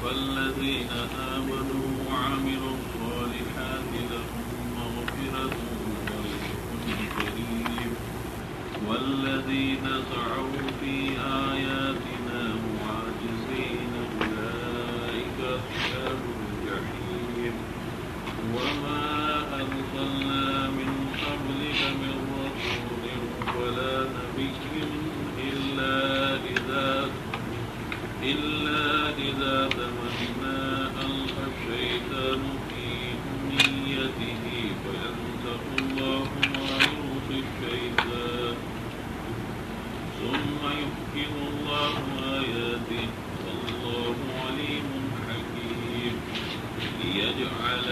والذين آمنوا وعملوا الصالحات لهم مغفرة ورزق كريم والذين سعوا في آياتنا معاجزين أولئك أصحاب الجحيم وما أرسلنا من قبلك من رسول ولا نبي إلا إذا تمنى ألقى الشيطان في أمنيته فينسخ الله ما يلقي الشيطان ثم يحكم الله آياته والله عليم حكيم ليجعل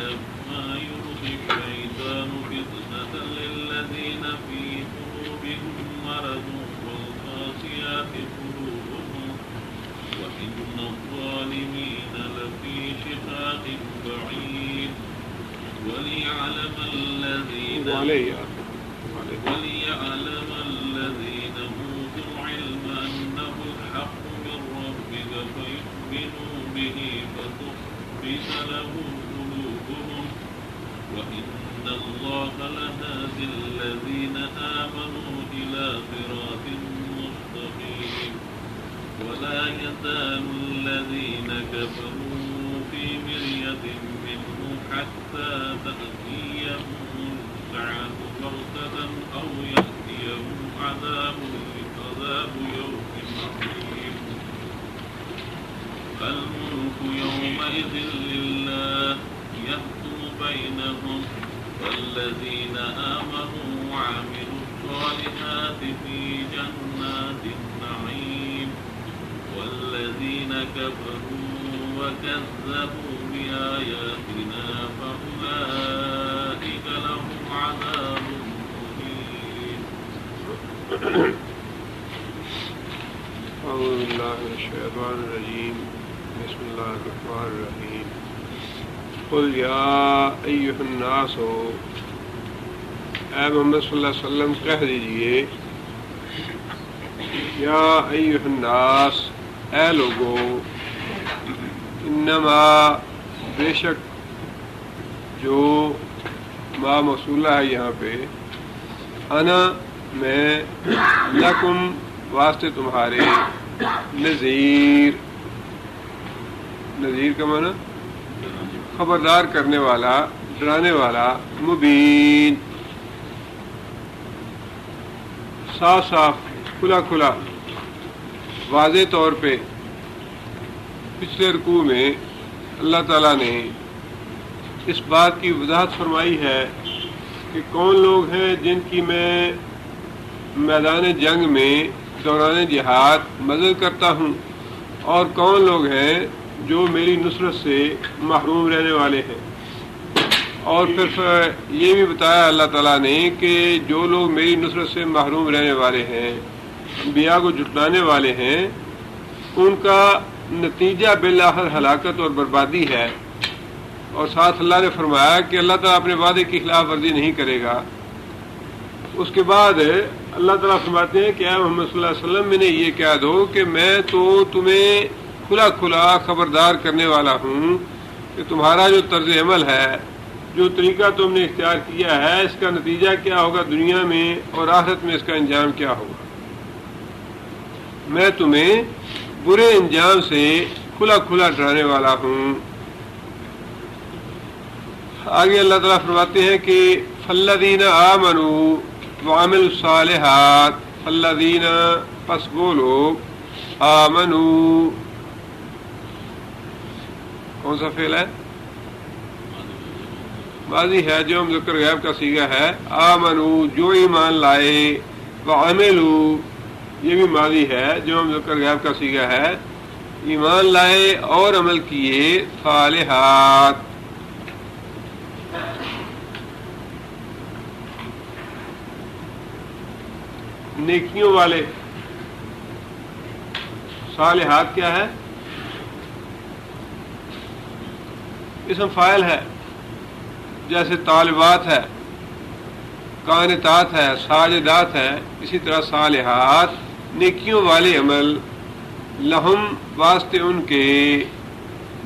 ما يلقي الشيطان فتنة للذين في قلوبهم مرض والقاسيات قلوبهم وإن الظالمين لفي شقاق بعيد وليعلم الذين أوتوا العلم أنه الحق من ربك فيؤمنوا به فتخبت له قلوبهم وإن الله لهادي الذين آمنوا إلى صراط مستقيم ولا يزال الذين كفروا في مرية منه حتى تأتيهم الساعة بغتة أو يأتيهم عذاب يوم عظيم الملك يومئذ لله يحكم بينهم والذين آمنوا وعملوا الصالحات في جنات النعيم والذين كفروا وكذبوا بآياتنا فأولئك لهم عذاب مهين. أعوذ بالله من الشيطان الرجيم بسم الله الرحمن الرحيم قل يا أيها الناس اے محمد صلی اللہ علیہ وسلم کہہ دیجئے یا ایھا الناس اے لوگو انما بے شک جو ما موصولہ ہے یہاں پہ انا میں لکم واسطے تمہارے نذیر کا معنی خبردار کرنے والا ڈرانے والا مبین صاف صاف کھلا کھلا واضح طور پہ پچھلے رکوع میں اللہ تعالیٰ نے اس بات کی وضاحت فرمائی ہے کہ کون لوگ ہیں جن کی میں میدان جنگ میں دوران جہاد مدد کرتا ہوں اور کون لوگ ہیں جو میری نصرت سے محروم رہنے والے ہیں. اور پھر یہ بھی بتایا اللہ تعالیٰ نے کہ جو لوگ میری نصرت سے محروم رہنے والے ہیں انبیاء کو جھٹلانے والے ہیں ان کا نتیجہ بالآخر ہلاکت اور بربادی ہے. اور ساتھ اللہ نے فرمایا کہ اللہ تعالیٰ اپنے وعدے کی خلاف ورزی نہیں کرے گا. اس کے بعد اللہ تعالیٰ فرماتے ہیں کہ اے محمد صلی اللہ علیہ وسلم میں نے یہ کہہ دو کہ میں تو تمہیں کھلا کھلا خبردار کرنے والا ہوں کہ تمہارا جو طرز عمل ہے جو طریقہ تم نے اختیار کیا ہے اس کا نتیجہ کیا ہوگا دنیا میں اور آخرت میں اس کا انجام کیا ہوگا. میں تمہیں برے انجام سے کھلا کھلا ڈرانے والا ہوں. آگے اللہ تعالیٰ فرماتے ہیں کہ فالذین آمنوا وعملوا الصالحات فالذین پس وہ لوگ آمنوا کون سا فعل ہے ماضی ہے جو مذکر غائب کا صیغہ ہے. آمنوا جو ایمان لائے وعملوا یہ بھی ماضی ہے جو مذکر غائب کا صیغہ ہے ایمان لائے اور عمل کیے صالحات نیکیوں والے. صالحات کیا ہے اسم فاعل ہے جیسے طالبات ہے قانتات ہے ساجدات ہے اسی طرح صالحات نیکیوں والے عمل لہم واسطے ان کے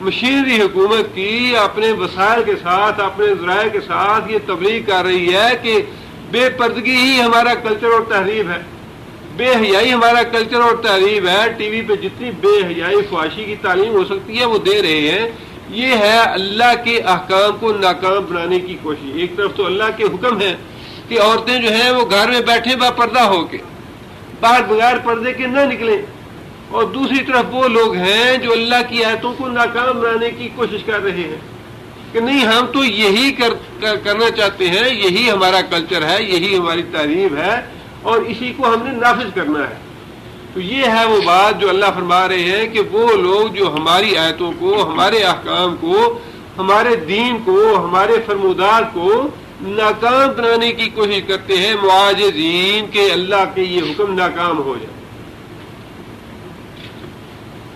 مشینری حکومت کی اپنے وسائل کے ساتھ اپنے ذرائع کے ساتھ یہ تبلیغ کر رہی ہے کہ بے پردگی ہی ہمارا کلچر اور تہذیب ہے، بے حیائی ہمارا کلچر اور تہذیب ہے، ٹی وی پہ جتنی بے حیائی فحاشی کی تعلیم ہو سکتی ہے وہ دے رہے ہیں. یہ ہے اللہ کے احکام کو ناکام بنانے کی کوشش. ایک طرف تو اللہ کے حکم ہے کہ عورتیں جو ہیں وہ گھر میں بیٹھے با پردہ ہو کے باہر بغیر پردے کے نہ نکلیں، اور دوسری طرف وہ لوگ ہیں جو اللہ کی آیتوں کو ناکام بنانے کی کوشش کر رہے ہیں کہ نہیں ہم تو یہی کرنا چاہتے ہیں، یہی ہمارا کلچر ہے، یہی ہماری تہذیب ہے اور اسی کو ہم نے نافذ کرنا ہے. تو یہ ہے وہ بات جو اللہ فرما رہے ہیں کہ وہ لوگ جو ہماری آیتوں کو، ہمارے احکام کو، ہمارے دین کو، ہمارے فرمودات کو ناکام بنانے کی کوشش کرتے ہیں، معاجزین کہ اللہ کے یہ حکم ناکام ہو جائے،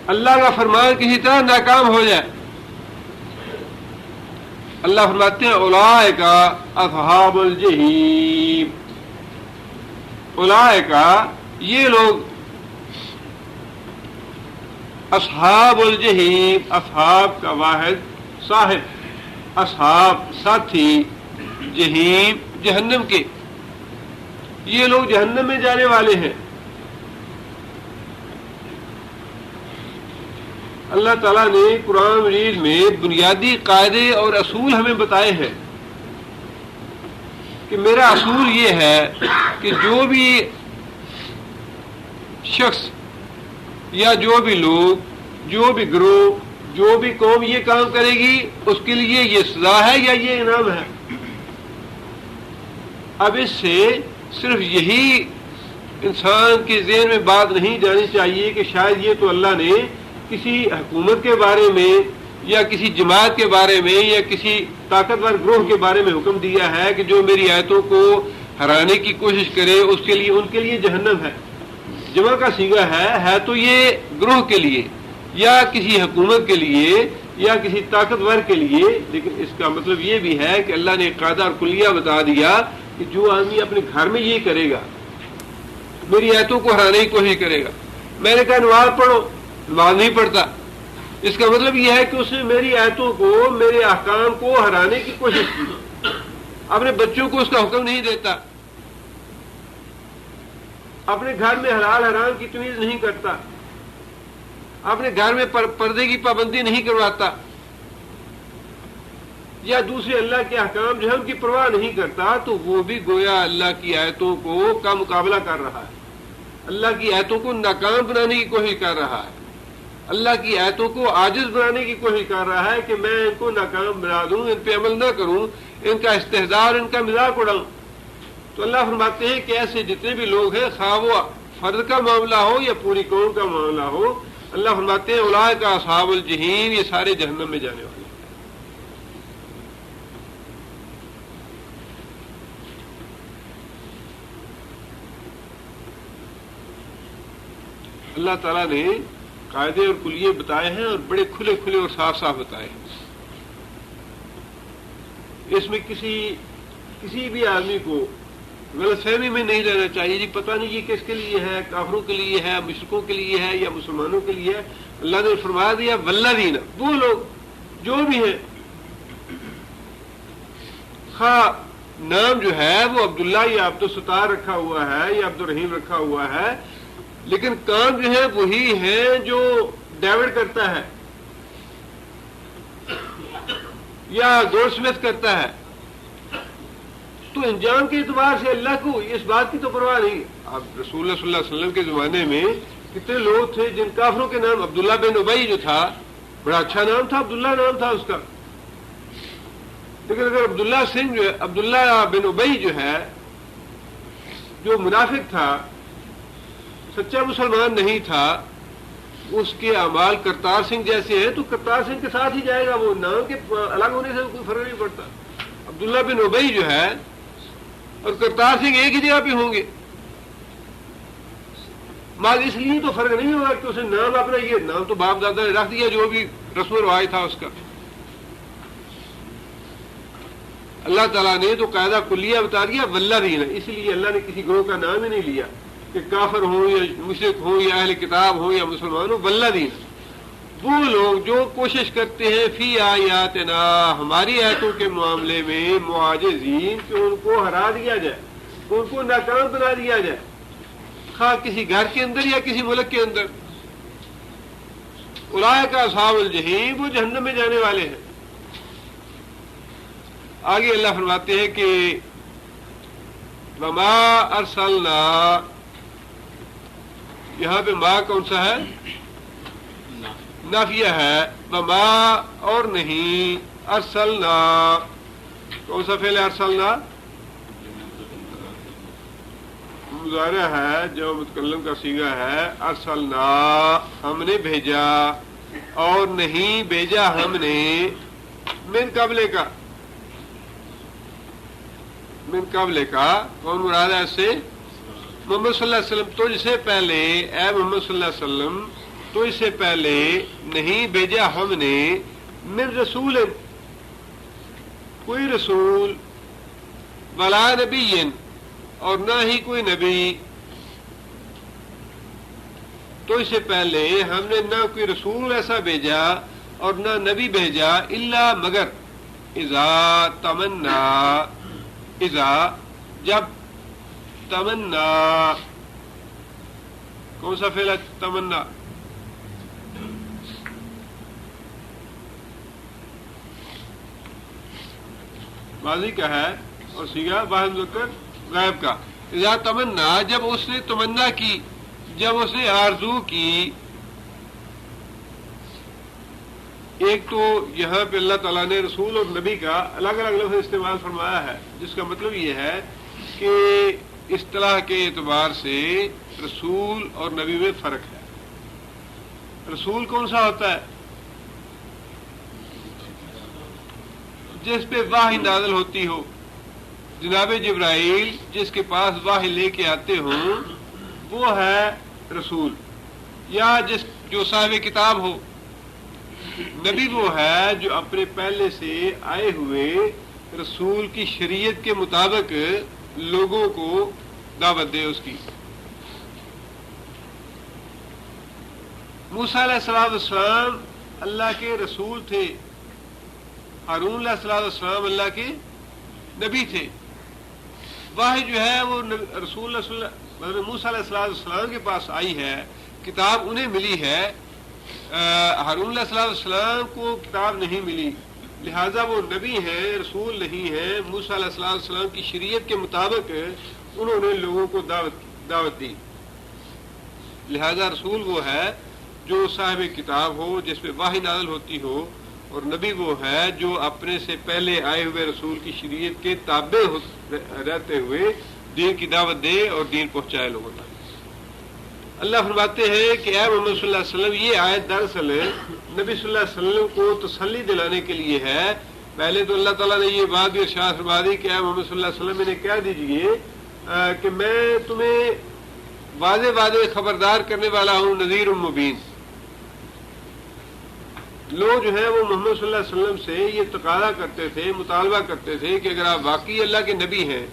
اللہ کا فرمان کسی طرح ناکام ہو جائے. اللہ فرماتے ہیں اولئک اصحاب الجحیم، اولئک یہ لوگ، اصحاب الجحیم، اصحاب کا واحد صاحب، اصحاب ساتھی، جحیم جہنم کے، یہ لوگ جہنم میں جانے والے ہیں. اللہ تعالیٰ نے قرآن مجید میں بنیادی قاعدے اور اصول ہمیں بتائے ہیں کہ میرا اصول یہ ہے کہ جو بھی شخص یا جو بھی لوگ، جو بھی گروہ، جو بھی قوم یہ کام کرے گی اس کے لیے یہ سزا ہے یا یہ انعام ہے. اب اس سے صرف یہی انسان کے ذہن میں بات نہیں جانی چاہیے کہ شاید یہ تو اللہ نے کسی حکومت کے بارے میں یا کسی جماعت کے بارے میں یا کسی طاقتور گروہ کے بارے میں حکم دیا ہے کہ جو میری آیتوں کو ہرانے کی کوشش کرے اس کے لیے، ان کے لیے جہنم ہے. جمع کا صیغہ ہے تو یہ گروہ کے لیے یا کسی حکومت کے لیے یا کسی طاقتور کے لیے، لیکن اس کا مطلب یہ بھی ہے کہ اللہ نے قاعدہ اور کلیہ بتا دیا کہ جو آدمی اپنے گھر میں یہ کرے گا، میری آیتوں کو ہرانے کی کوشش کرے گا. میں نے کہا نماز پڑھو، نماز نہیں پڑھتا، اس کا مطلب یہ ہے کہ اس نے میری آیتوں کو، میرے احکام کو ہرانے کی کوشش کی. اپنے بچوں کو اس کا حکم نہیں دیتا، اپنے گھر میں حلال حرام کی تمیز نہیں کرتا، اپنے گھر میں پردے کی پابندی نہیں کرواتا، یا دوسرے اللہ کے احکام جو ہے ان کی پرواہ نہیں کرتا، تو وہ بھی گویا اللہ کی آیتوں کا مقابلہ کر رہا ہے، اللہ کی آیتوں کو ناکام بنانے کی کوشش کر رہا ہے، اللہ کی آیتوں کو عاجز بنانے کی کوشش کر رہا ہے کہ میں ان کو ناکام بنا دوں، ان پہ عمل نہ کروں، ان کا استہزاء، ان کا مذاق اڑاؤں. تو اللہ فرماتے ہیں کہ ایسے جتنے بھی لوگ ہیں، خواہ وہ فرد کا معاملہ ہو یا پوری قوم کا معاملہ ہو، اللہ فرماتے ہیں اولئک اصحاب الجحیم، یہ سارے جہنم میں جانے والے ہیں. اللہ تعالیٰ نے قاعدے اور کلیے بتائے ہیں اور بڑے کھلے کھلے اور صاف صاف بتائے ہیں. اس میں کسی بھی آدمی کو غلط فہمی میں نہیں رہنا چاہیے جی پتہ نہیں یہ کس کے لیے ہے، کافروں کے لیے ہے، مشرکوں کے لیے ہے یا مسلمانوں کے لیے ہے. اللہ نے فرما دیا والذین، وہ لوگ جو بھی ہیں، خواہ نام جو ہے وہ عبداللہ یا عبدالستار رکھا ہوا ہے یا عبدالرحیم رکھا ہوا ہے، لیکن کام جو ہے وہی ہے جو ڈیوڈ کرتا ہے یا گولڈ سمتھ کرتا ہے، تو انجام کے اعتبار سے اللہ کو اس بات کی تو پرواہ نہیں. اب رسول اللہ صلی اللہ علیہ وسلم کے زمانے میں کتنے لوگ تھے جن کافروں کے نام، عبداللہ بن ابی جو تھا، بڑا اچھا نام تھا، عبداللہ نام تھا اس کا، لیکن اگر عبداللہ بن ابی جو ہے، جو منافق تھا، سچا مسلمان نہیں تھا، اس کے اعمال کرتار سنگھ جیسے ہیں، تو کرتار سنگھ کے ساتھ ہی جائے گا، وہ نام کے الگ ہونے سے کوئی فرق نہیں پڑتا. عبداللہ بن ابی جو ہے اور کرتار سنگھ ایک ہی جگہ پہ ہوں گے، مگر اس لیے تو فرق نہیں ہوگا کہ اسے نام اپنا، یہ نام تو باپ دادا نے رکھ دیا جو بھی رسم و رواج تھا اس کا. اللہ تعالیٰ نے تو قاعدہ کلیہ بتا دیا والذین، اس لیے اللہ نے کسی گروہ کا نام ہی نہیں لیا کہ کافر ہوں یا مشرک ہوں یا اہل کتاب ہوں یا مسلمان ہوں. والذین، وہ لوگ جو کوشش کرتے ہیں فی آیاتنا ہماری آیتوں کے معاملے میں معاجزین کہ ان کو ہرا دیا جائے، ان کو ناکام بنا دیا جائے، خواہ کسی گھر کے اندر یا کسی ملک کے اندر، اولئک اصحاب الجحیم وہ جہنم میں جانے والے ہیں۔ آگے اللہ فرماتے ہیں کہ وما ارسلنا، یہاں پہ ما کون سا ہے؟ نافیہ ہے، وما اور نہیں، ارسلنا کون سا فعل ہے؟ ارسلنا مضارع ہے جو متکلم کا صیغہ ہے، ارسلنا ہم نے بھیجا، اور نہیں بھیجا ہم نے من قبل کا، من قبل کا کون مراد ہے اس سے؟ محمد صلی اللہ علیہ وسلم، تو اس سے پہلے اے محمد صلی اللہ علیہ وسلم تو اس سے پہلے نہیں بھیجا ہم نے من رسول کوئی رسول، ولا نبی اور نہ ہی کوئی نبی، تو اس سے پہلے ہم نے نہ کوئی رسول ایسا بھیجا اور نہ نبی بھیجا، الا مگر اذا تمنا، اذا جب، تمنا کون سا فعل ہے؟ تمنا ماضی کا ہے اور صیغہ واحد مذکر غائب کا۔ اذا تمنا جب اس نے تمنا کی، جب اس نے آرزو کی۔ ایک تو یہاں پہ اللہ تعالیٰ نے رسول اور نبی کا الگ الگ لفظ استعمال فرمایا ہے، جس کا مطلب یہ ہے کہ اصطلاح کے اعتبار سے رسول اور نبی میں فرق ہے۔ رسول کون سا ہوتا ہے؟ جس پہ وحی نازل ہوتی ہو، جناب جبرائیل جس کے پاس وحی لے کے آتے ہوں وہ ہے رسول، یا جو صاحب کتاب ہو۔ نبی وہ ہے جو اپنے پہلے سے آئے ہوئے رسول کی شریعت کے مطابق لوگوں کو دعوت دے اس کی۔ موسیٰ علیہ السلام اللہ کے رسول تھے، ہارون علیہ السلام اللہ کے نبی تھے۔ وحی جو ہے وہ رسول مطلب موسیٰ علیہ السلام کے پاس آئی ہے، کتاب انہیں ملی ہے، ہارون علیہ السلام کو کتاب نہیں ملی، لہذا وہ نبی ہیں، رسول نہیں ہیں۔ موسیٰ علیہ السلام کی شریعت کے مطابق انہوں نے لوگوں کو دعوت دی، لہذا رسول وہ ہے جو صاحب کتاب ہو، جس پہ وحی نازل ہوتی ہو، اور نبی وہ ہے جو اپنے سے پہلے آئے ہوئے رسول کی شریعت کے تابع رہتے ہوئے دین کی دعوت دے اور دین پہنچائے لوگوں تک۔ اللہ فرماتے ہیں کہ اے محمد صلی اللہ علیہ وسلم، یہ آیت دراصل نبی صلی اللہ علیہ وسلم کو تسلی دلانے کے لیے ہے۔ پہلے تو اللہ تعالیٰ نے یہ بات بھی ارشاد فرما دی کہ اے محمد صلی اللہ علیہ وسلم انہیں کہہ دیجئے کہ میں تمہیں واضح واضح خبردار کرنے والا ہوں، نذیر مبین۔ لوگ جو ہیں وہ محمد صلی اللہ علیہ وسلم سے یہ تقاضا کرتے تھے، مطالبہ کرتے تھے کہ اگر آپ واقعی اللہ کے نبی ہیں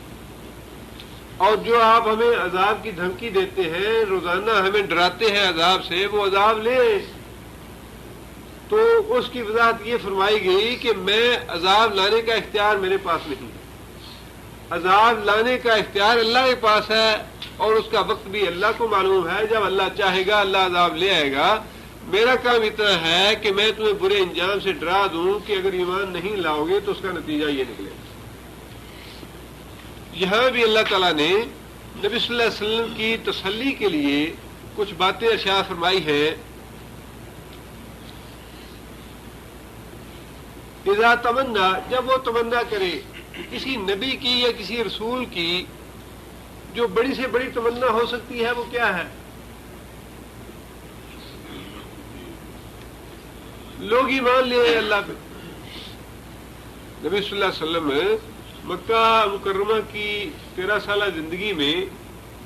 اور جو آپ ہمیں عذاب کی دھمکی دیتے ہیں، روزانہ ہمیں ڈراتے ہیں عذاب سے، وہ عذاب لیں۔ تو اس کی وضاحت یہ فرمائی گئی کہ میں عذاب لانے کا اختیار میرے پاس نہیں ہے، عذاب لانے کا اختیار اللہ کے پاس ہے، اور اس کا وقت بھی اللہ کو معلوم ہے۔ جب اللہ چاہے گا اللہ عذاب لے آئے گا۔ میرا کام اتنا ہے کہ میں تمہیں برے انجام سے ڈرا دوں کہ اگر ایمان نہیں لاؤ گے تو اس کا نتیجہ یہ نکلے۔ یہاں بھی اللہ تعالیٰ نے نبی صلی اللہ علیہ وسلم کی تسلی کے لیے کچھ باتیں ارشاد فرمائی ہیں۔ اذا تمنا جب وہ تمنا کرے کسی نبی کی یا کسی رسول کی، جو بڑی سے بڑی تمنا ہو سکتی ہے وہ کیا ہے؟ لوگ ایمان لے آئے اللہ پہ۔ نبی صلی اللہ علیہ وسلم مکہ مکرمہ کی 13 سالہ زندگی میں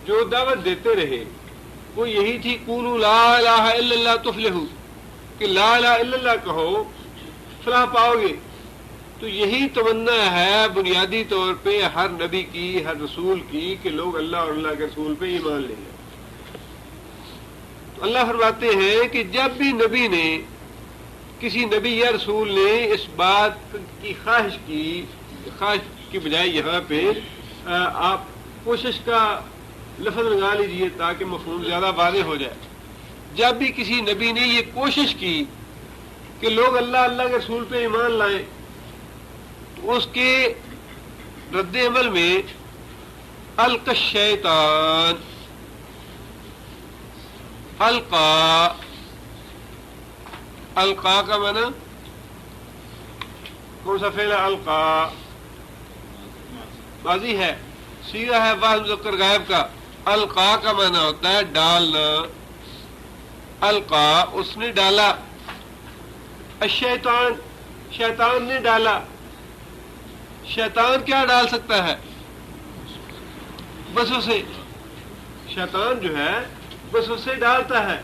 جو دعوت دیتے رہے وہ یہی تھی، قولوا لا الہ الا اللہ تفلحوا، کہ لا الہ الا اللہ کہو فلاح پاؤ گے۔ تو یہی تمنا ہے بنیادی طور پہ ہر نبی کی، ہر رسول کی، کہ لوگ اللہ اور اللہ کے رسول پہ ایمان لے لیں۔ تو اللہ فرماتے ہیں کہ جب بھی نبی نے کسی نبی یا رسول نے اس بات کی خواہش کی بجائے یہاں پہ آپ کوشش کا لفظ لگا لیجئے تاکہ مفہوم زیادہ واضح ہو جائے. جب بھی کسی نبی نے یہ کوشش کی کہ لوگ اللہ کے رسول پہ ایمان لائیں تو اس کے رد عمل میں القى الشیطان، القا کا معنی کون سا فعل ہے؟ القا ماضی ہے، صیغہ ہے واحد مذکر غائب کا. القا کا معنی ہوتا ہے ڈالنا. القا اس نے ڈالا، الشیطان شیطان نے ڈالا. شیطان کیا ڈال سکتا ہے؟ وسوسے. شیطان جو ہے وسوسے ڈالتا ہے.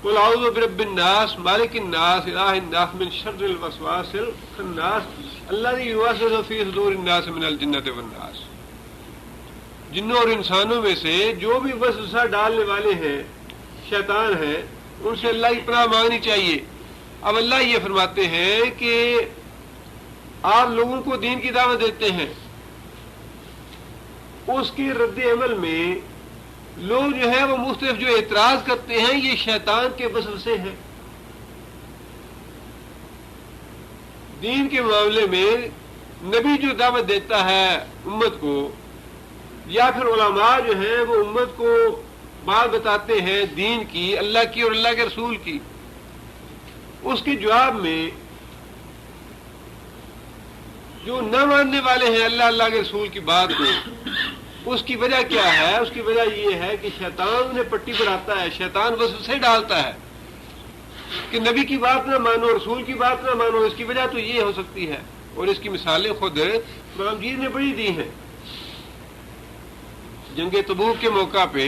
قل اعوذ برب الناس مالک الناس الہ الناس من شر الوسواس الخناس الذی یوسوس فی صدور الناس من الجنۃ والناس. جنوں اور انسانوں میں سے جو بھی وسوسہ ڈالنے والے ہیں شیطان ہیں، ان سے اللہ کی پناہ مانگنی چاہیے. اب اللہ یہ فرماتے ہیں کہ آپ لوگوں کو دین کی دعوت دیتے ہیں، اس کے رد عمل میں لوگ جو ہے وہ مختلف جو اعتراض کرتے ہیں یہ شیطان کے وسوسے ہیں. دین کے معاملے میں نبی جو دعوت دیتا ہے امت کو، یا پھر علماء جو ہیں وہ امت کو بات بتاتے ہیں دین کی، اللہ کی اور اللہ کے رسول کی، اس کے جواب میں جو نہ ماننے والے ہیں اللہ کے رسول کی بات کو، اس کی وجہ کیا ہے؟ اس کی وجہ یہ ہے کہ شیطان انہیں پٹی بڑھاتا ہے، شیطان وسوسے ڈالتا ہے کہ نبی کی بات نہ مانو، رسول کی بات نہ مانو. اس کی وجہ تو یہ ہو سکتی ہے، اور اس کی مثالیں خود امام جی نے بڑی دی ہیں. جنگ تبوک کے موقع پہ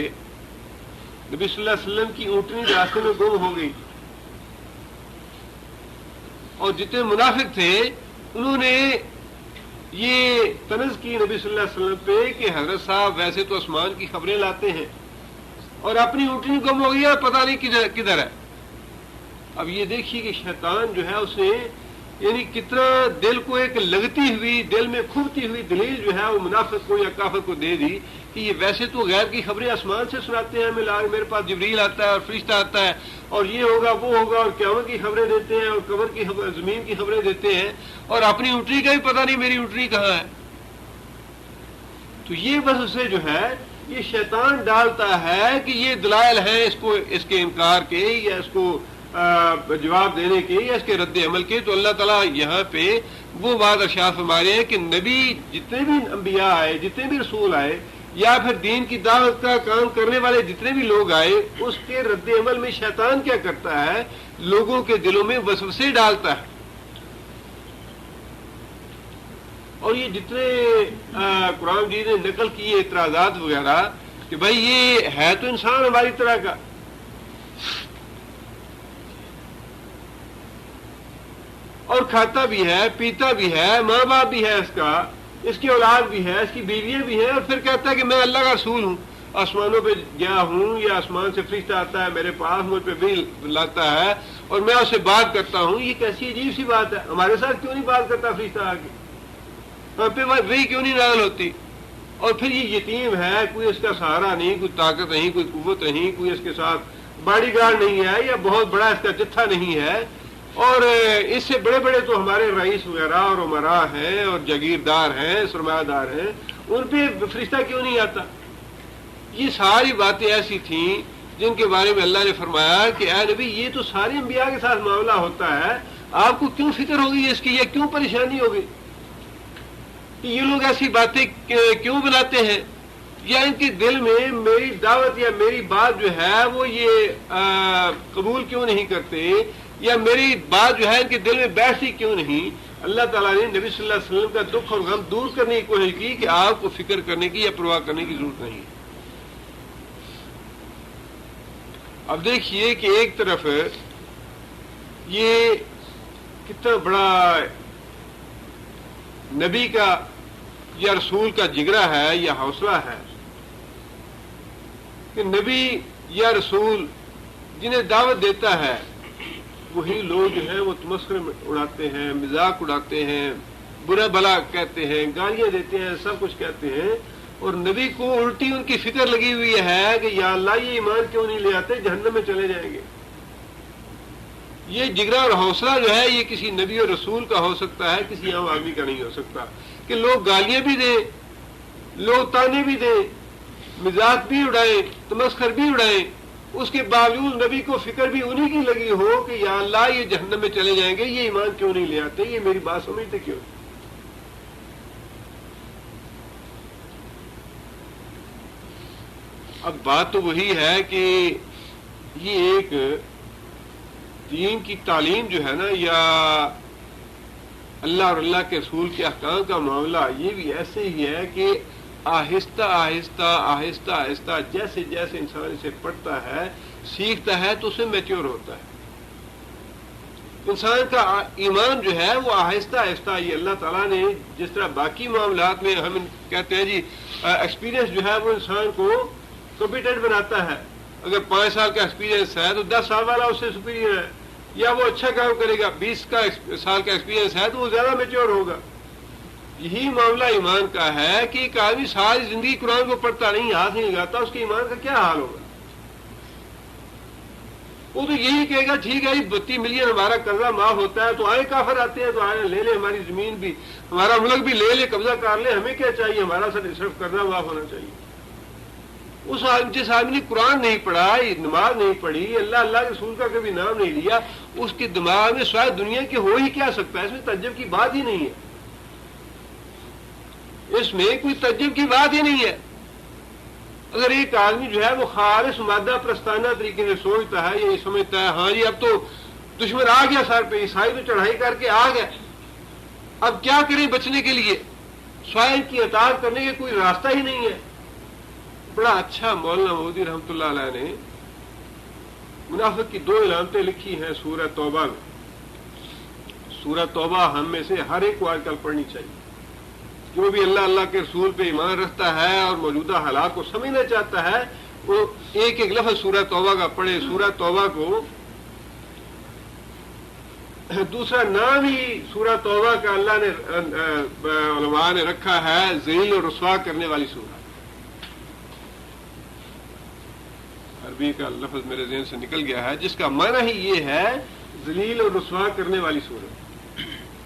نبی صلی اللہ علیہ وسلم کی اونٹنی راستے میں گم ہو گئی، اور جتنے منافق تھے انہوں نے یہ طنز کی نبی صلی اللہ علیہ وسلم پہ کہ حضرت صاحب ویسے تو آسمان کی خبریں لاتے ہیں اور اپنی اونٹنی گم ہو گئی ہے، پتہ نہیں کدھر ہے. اب یہ دیکھیے کہ شیطان جو ہے اس نے یعنی کتنا دل کو ایک لگتی ہوئی، دل میں کھبتی ہوئی دلیل جو ہے وہ منافق کو یا کافر کو دے دی کہ یہ ویسے تو غیب کی خبریں آسمان سے سناتے ہیں، میرے پاس جبریل آتا ہے اور فرشتہ آتا ہے اور یہ ہوگا وہ ہوگا، اور قیامت کی خبریں دیتے ہیں اور قبر کی زمین کی خبریں دیتے ہیں، اور اپنی اونٹنی کا بھی پتہ نہیں میری اونٹنی کہاں ہے. تو یہ بس اسے جو ہے یہ شیطان ڈالتا ہے کہ یہ دلائل ہیں اس کے انکار کے یا اس کو جواب دینے کے یا اس کے رد عمل کے. تو اللہ تعالیٰ یہاں پہ وہ بات ارشاد فرما رہے ہیں کہ نبی جتنے بھی انبیاء آئے، جتنے بھی رسول آئے، یا پھر دین کی دعوت کا کام کرنے والے جتنے بھی لوگ آئے، اس کے رد عمل میں شیطان کیا کرتا ہے؟ لوگوں کے دلوں میں وسوسے ڈالتا ہے. اور یہ جتنے قرآن جی نے نقل کیے اعتراضات وغیرہ کہ بھائی یہ ہے تو انسان ہماری طرح کا، اور کھاتا بھی ہے، پیتا بھی ہے، ماں باپ بھی ہے اس کی اولاد بھی ہے، اس کی بیویاں بھی ہیں، اور پھر کہتا ہے کہ میں اللہ کا رسول ہوں، آسمانوں پہ گیا ہوں یا آسمان سے فرشتہ آتا ہے میرے پاس، مجھ پہ بھی لاتا ہے اور میں اس سے بات کرتا ہوں. یہ کیسی عجیب سی بات ہے. ہمارے ساتھ کیوں نہیں بات کرتا فرشتہ آ کے؟ ہم پہ وہی کیوں نہیں نازل ہوتی؟ اور پھر یہ یتیم ہے، کوئی اس کا سہارا نہیں، کوئی طاقت نہیں، کوئی قوت نہیں، کوئی اس کے ساتھ باڈی گارڈ نہیں ہے یا بہت بڑا اس کا جتھا نہیں ہے، اور اس سے بڑے بڑے تو ہمارے رئیس وغیرہ اور عمراء ہیں اور جاگیردار ہیں، سرمایہ دار ہیں، ان پہ فرشتہ کیوں نہیں آتا؟ یہ ساری باتیں ایسی تھیں جن کے بارے میں اللہ نے فرمایا کہ اے نبی یہ تو سارے انبیاء کے ساتھ معاملہ ہوتا ہے، آپ کو کیوں فکر ہوگی اس کی، یا کیوں پریشانی ہوگی کہ یہ لوگ ایسی باتیں کیوں بناتے ہیں، یا ان کے دل میں میری دعوت یا میری بات جو ہے وہ یہ قبول کیوں نہیں کرتے، یا میری بات جو ہے ان کے دل میں بیٹھتی کیوں نہیں. اللہ تعالیٰ نے نبی صلی اللہ علیہ وسلم کا دکھ اور غم دور کرنے کی کوشش کی کہ آپ کو فکر کرنے کی یا پرواہ کرنے کی ضرورت نہیں. اب دیکھیے کہ ایک طرف یہ کتنا بڑا نبی کا یا رسول کا جگرہ ہے یا حوصلہ ہے کہ نبی یا رسول جنہیں دعوت دیتا ہے وہی لوگ جو ہیں وہ تمسخر اڑاتے ہیں، مذاق اڑاتے ہیں، برا بھلا کہتے ہیں، گالیاں دیتے ہیں، سب کچھ کہتے ہیں، اور نبی کو الٹی ان کی فکر لگی ہوئی ہے کہ یا اللہ یہ ایمان کیوں نہیں لے آتے، جہنم میں چلے جائیں گے۔ یہ جگرا اور حوصلہ جو ہے یہ کسی نبی اور رسول کا ہو سکتا ہے، کسی عام آدمی کا نہیں ہو سکتا، کہ لوگ گالیاں بھی دیں، لوگ تانے بھی دیں، مذاق بھی اڑائیں، تمسخر بھی اڑائیں، اس کے باوجود نبی کو فکر بھی انہی کی لگی ہو کہ یا اللہ یہ جہنم میں چلے جائیں گے، یہ ایمان کیوں نہیں لے آتے، یہ میری بات سمجھتے کیوں؟ اب بات تو وہی ہے کہ یہ ایک دین کی تعلیم جو ہے نا، یا اللہ اور اللہ کے رسول کے احکام کا معاملہ، یہ بھی ایسے ہی ہے کہ آہستہ آہستہ آہستہ آہستہ جیسے جیسے انسان اسے پڑھتا ہے، سیکھتا ہے، تو اسے میچور ہوتا ہے۔ انسان کا ایمان جو ہے وہ آہستہ آہستہ، یہ اللہ تعالیٰ نے جس طرح باقی معاملات میں ہم کہتے ہیں جی ایکسپیرینس جو ہے وہ انسان کو کمپیٹنٹ بناتا ہے، اگر 5 سال کا ایکسپیرینس ہے تو 10 سال والا اس سے سپیریئر ہے، یا وہ اچھا کام کرے گا، 20 سال کا ایکسپیرینس ہے تو وہ زیادہ میچور ہوگا۔ یہی معاملہ ایمان کا ہے کہ ایک آدمی ساری زندگی قرآن کو پڑھتا نہیں، ہاتھ نہیں لگاتا، اس کے ایمان کا کیا حال ہوگا؟ وہ تو یہی کہے گا ٹھیک ہے 32 ملین ہمارا قرضہ معاف ہوتا ہے، تو آئے کافر آتے ہیں تو آئے لے لیں ہماری زمین بھی، ہمارا ملک بھی لے لے، قبضہ کر لیں، ہمیں کیا چاہیے، ہمارا صرف قرضہ معاف ہونا چاہیے۔ جس آدمی نے قرآن نہیں پڑھا، نماز نہیں پڑھی، اللہ اللہ کے رسول کا کبھی نام نہیں لیا، اس کے دماغ میں سوائے دنیا کے ہو ہی کیا سکتا ہے؟ اس میں تعجب کی بات ہی نہیں ہے، اس میں کوئی تعجب کی بات ہی نہیں ہے۔ اگر ایک آدمی جو ہے وہ خالص مادہ پرستانہ طریقے سے سوچتا ہے، یہ سمجھتا ہے ہاں جی اب تو دشمن آ گیا سر پہ، عیسائی تو چڑھائی کر کے آ گیا، اب کیا کریں بچنے کے لیے، سوائے ان کی اطاعت کرنے کے کوئی راستہ ہی نہیں ہے۔ بڑا اچھا مولانا مودودی رحمۃ اللہ علیہ نے منافق کی 2 علامتیں لکھی ہیں سورہ توبہ میں۔ سورہ توبہ ہم میں سے ہر ایک کو آج کل پڑھنی چاہیے، جو بھی اللہ اللہ کے رسول پہ ایمان رکھتا ہے اور موجودہ حالات کو سمجھنا چاہتا ہے، وہ ایک ایک لفظ سورہ توبہ کا پڑھے۔ سورہ توبہ کو دوسرا نام ہی سورہ توبہ کا اللہ نے علماء نے رکھا ہے ذلیل اور رسوا کرنے والی سورہ۔ عربی کا لفظ میرے ذہن سے نکل گیا ہے، جس کا معنی ہی یہ ہے ذلیل اور رسوا کرنے والی سورہ۔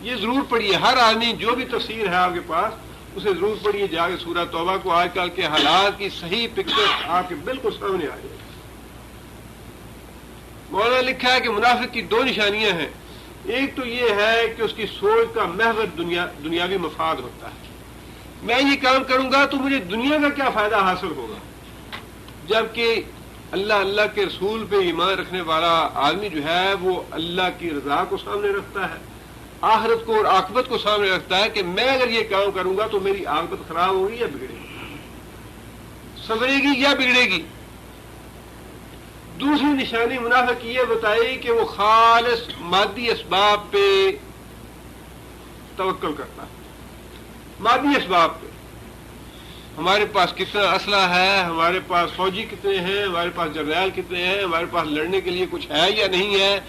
یہ ضرور پڑھیے، ہر آدمی جو بھی تفسیر ہے آپ کے پاس اسے ضرور پڑھیے جا کے سورہ توبہ کو، آج کل کے حالات کی صحیح پکچر آپ کے بالکل سامنے آ جائے۔ مولانا لکھا ہے کہ منافق کی 2 نشانیاں ہیں، ایک تو یہ ہے کہ اس کی سوچ کا محور دنیاوی مفاد ہوتا ہے، میں یہ کام کروں گا تو مجھے دنیا کا کیا فائدہ حاصل ہوگا، جبکہ اللہ اللہ کے رسول پہ ایمان رکھنے والا آدمی جو ہے وہ اللہ کی رضا کو سامنے رکھتا ہے، آخرت کو اور عاقبت کو سامنے رکھتا ہے کہ میں اگر یہ کام کروں گا تو میری عاقبت خراب ہوگی یا بگڑے گی، سنورے گی یا بگڑے گی۔ دوسری نشانی منافق کی یہ بتائی کہ وہ خالص مادی اسباب پہ توکل کرتا ہے، مادی اسباب پہ، ہمارے پاس کتنا اسلحہ ہے، ہمارے پاس فوجی کتنے ہیں، ہمارے پاس جرنیل کتنے ہیں، ہمارے پاس لڑنے کے لیے کچھ ہے یا نہیں ہے،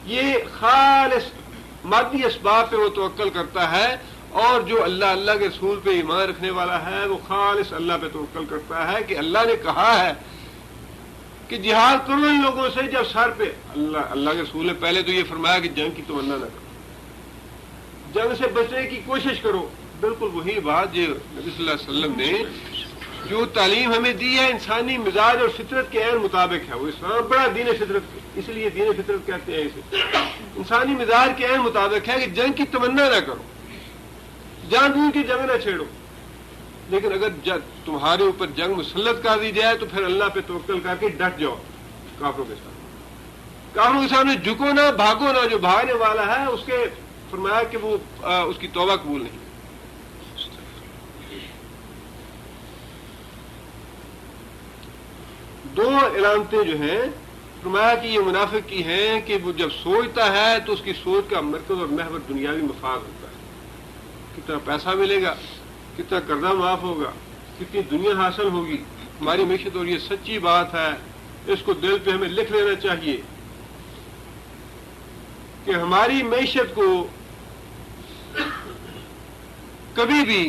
یہ خالص مادی اسباب پہ وہ توکل کرتا ہے۔ اور جو اللہ اللہ کے رسول پہ ایمان رکھنے والا ہے وہ خالص اللہ پہ توکل کرتا ہے کہ اللہ نے کہا ہے کہ جہاد کرو ان لوگوں سے جب سر پہ، اللہ کے رسول نے پہلے تو یہ فرمایا کہ جنگ کی تمنا نہ کرو، جنگ سے بچنے کی کوشش کرو۔ بالکل وہی بات جو نبی صلی اللہ علیہ وسلم نے جو تعلیم ہمیں دی ہے انسانی مزاج اور فطرت کے عین مطابق ہے، وہ اسلام بڑا دین فطرت، اس لیے دین فطرت کہتے ہیں اسے، انسانی مزاج کے عین مطابق ہے کہ جنگ کی تمنا نہ کرو، جان بوجھ کی جنگ نہ چھیڑو، لیکن اگر تمہارے اوپر جنگ مسلط کر دی جائے تو پھر اللہ پہ توکل کر کے ڈٹ جاؤ، کافروں کے ساتھ، کافروں کے سامنے جھکو نہ، بھاگو نہ، جو بھاگنے والا ہے اس کے فرمایا کہ وہ اس کی توبہ قبول نہیں۔ دو علامتیں جو ہیں فرمایا کہ یہ منافق کی ہیں کہ وہ جب سوچتا ہے تو اس کی سوچ کا مرکز اور محور دنیاوی مفاد ہوتا ہے، کتنا پیسہ ملے گا، کتنا قرضہ معاف ہوگا، کتنی دنیا حاصل ہوگی، ہماری معیشت، اور یہ سچی بات ہے، اس کو دل پہ ہمیں لکھ لینا چاہیے۔ کہ ہماری معیشت کو کبھی بھی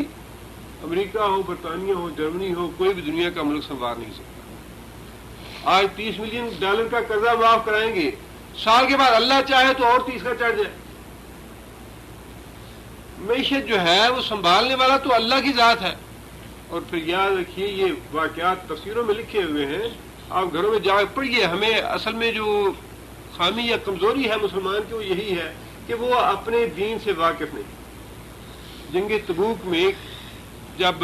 امریکہ ہو، برطانیہ ہو، جرمنی ہو، کوئی بھی دنیا کا ملک سنوار نہیں سکتا۔ آج $30 ملین کا قرضہ معاف کرائیں گے، سال کے بعد اللہ چاہے تو اور 30 کا چڑھ جائے۔ معیشت جو ہے وہ سنبھالنے والا تو اللہ کی ذات ہے۔ اور پھر یاد رکھیے یہ واقعات تفسیروں میں لکھے ہوئے ہیں، آپ گھروں میں جا کے پڑھیے۔ ہمیں اصل میں جو خامی یا کمزوری ہے مسلمان کی وہ یہی ہے کہ وہ اپنے دین سے واقف نہیں۔ جنگ تبوک میں جب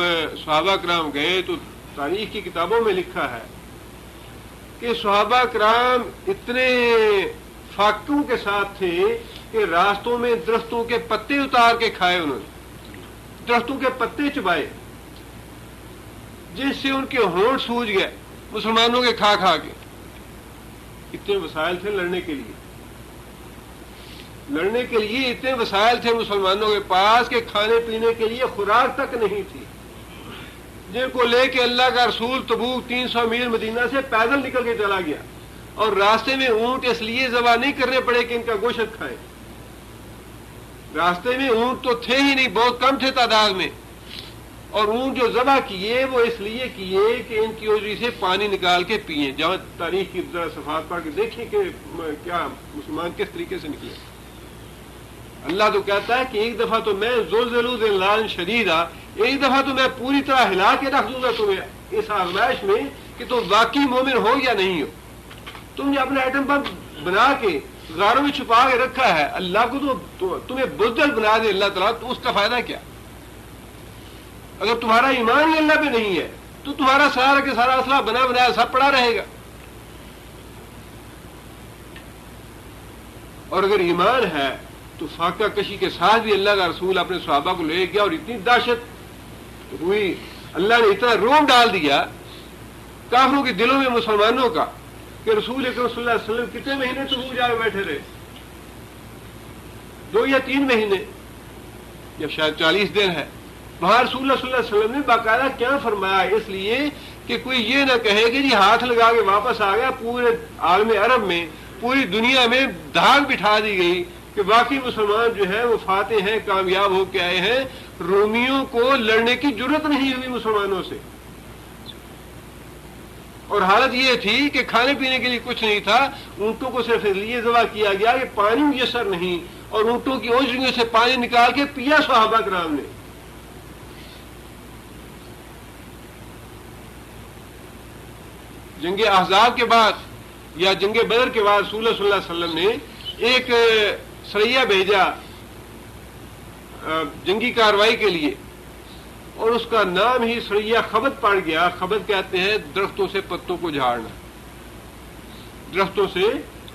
صحابہ کرام گئے تو تاریخ کی کتابوں میں لکھا ہے کہ صحابہ کرام اتنے فاقوں کے ساتھ تھے کہ راستوں میں درختوں کے پتے اتار کے کھائے، انہوں نے درختوں کے پتے چبائے جس سے ان کے ہونٹ سوج گئے مسلمانوں کے کھا کھا کے۔ اتنے وسائل تھے لڑنے کے لیے اتنے وسائل تھے مسلمانوں کے پاس کہ کھانے پینے کے لیے خوراک تک نہیں تھی، جن کو لے کے اللہ کا رسول تبوک 300 میل مدینہ سے پیدل نکل کے چلا گیا، اور راستے میں اونٹ اس لیے ذبح نہیں کرنے پڑے کہ ان کا گوشت کھائیں۔ راستے میں اونٹ تو تھے ہی نہیں، بہت کم تھے تعداد میں، اور اونٹ جو ذبح کیے وہ اس لیے کیے کہ ان کی اوجری سے پانی نکال کے پئیں۔ جہاں تاریخ کی ذرا صفحات پڑھ کے دیکھیں کہ کیا مسلمان کس طریقے سے نکلے۔ اللہ تو کہتا ہے کہ ایک دفعہ تو میں زلزلوا زلزالا شدیدا، ایک دفعہ تو میں پوری طرح ہلا کے رکھ دوں گا تمہیں اس آزمائش میں کہ تم واقعی مومن ہو یا نہیں ہو۔ تم نے اپنا ایٹم بم بنا کے غاروں میں چھپا کے رکھا ہے، اللہ کو تو تمہیں بزدل بنا دے اللہ تعالیٰ، تو اس کا فائدہ کیا؟ اگر تمہارا ایمان ہی اللہ پہ نہیں ہے تو تمہارا سارا کے سارا اسلحہ بنا بنایا سب پڑا رہے گا۔ اور اگر ایمان ہے تو فاقہ کشی کے ساتھ بھی اللہ کا رسول اپنے صحابہ کو لے گیا، اور اتنی دہشت ہوئی، اللہ نے اتنا روم ڈال دیا کافروں کے دلوں میں مسلمانوں کا کہ رسول اکرم صلی اللہ علیہ وسلم کتنے مہینے تبوک جا کے بیٹھے رہے؟ 2 یا 3 مہینے یا شاید 40 دن ہے۔ وہاں رسول اللہ صلی اللہ علیہ وسلم نے باقاعدہ کیا فرمایا، اس لیے کہ کوئی یہ نہ کہے کہ جی ہاتھ لگا کے واپس آ گیا، پورے عالم عرب میں پوری دنیا میں دھاگ بٹھا دی گئی کہ باقی مسلمان جو ہے وہ فاتح ہیں، کامیاب ہو کے آئے ہیں۔ رومیوں کو لڑنے کی جرت نہیں ہوئی مسلمانوں سے، اور حالت یہ تھی کہ کھانے پینے کے لیے کچھ نہیں تھا، اونٹوں کو صرف اس لیے ذبح کیا گیا کہ پانی میسر نہیں، اور اونٹوں کی اوجریوں سے پانی نکال کے پیا صحابہ کرام نے۔ جنگ احزاب کے بعد یا جنگ بدر کے بعد رسول اللہ صلی اللہ علیہ وسلم نے ایک سریہ بھیجا جنگی کارروائی کے لیے، اور اس کا نام ہی سریہ خبت پڑ گیا۔ خبت کہتے ہیں درختوں سے پتوں کو جھاڑنا، درختوں سے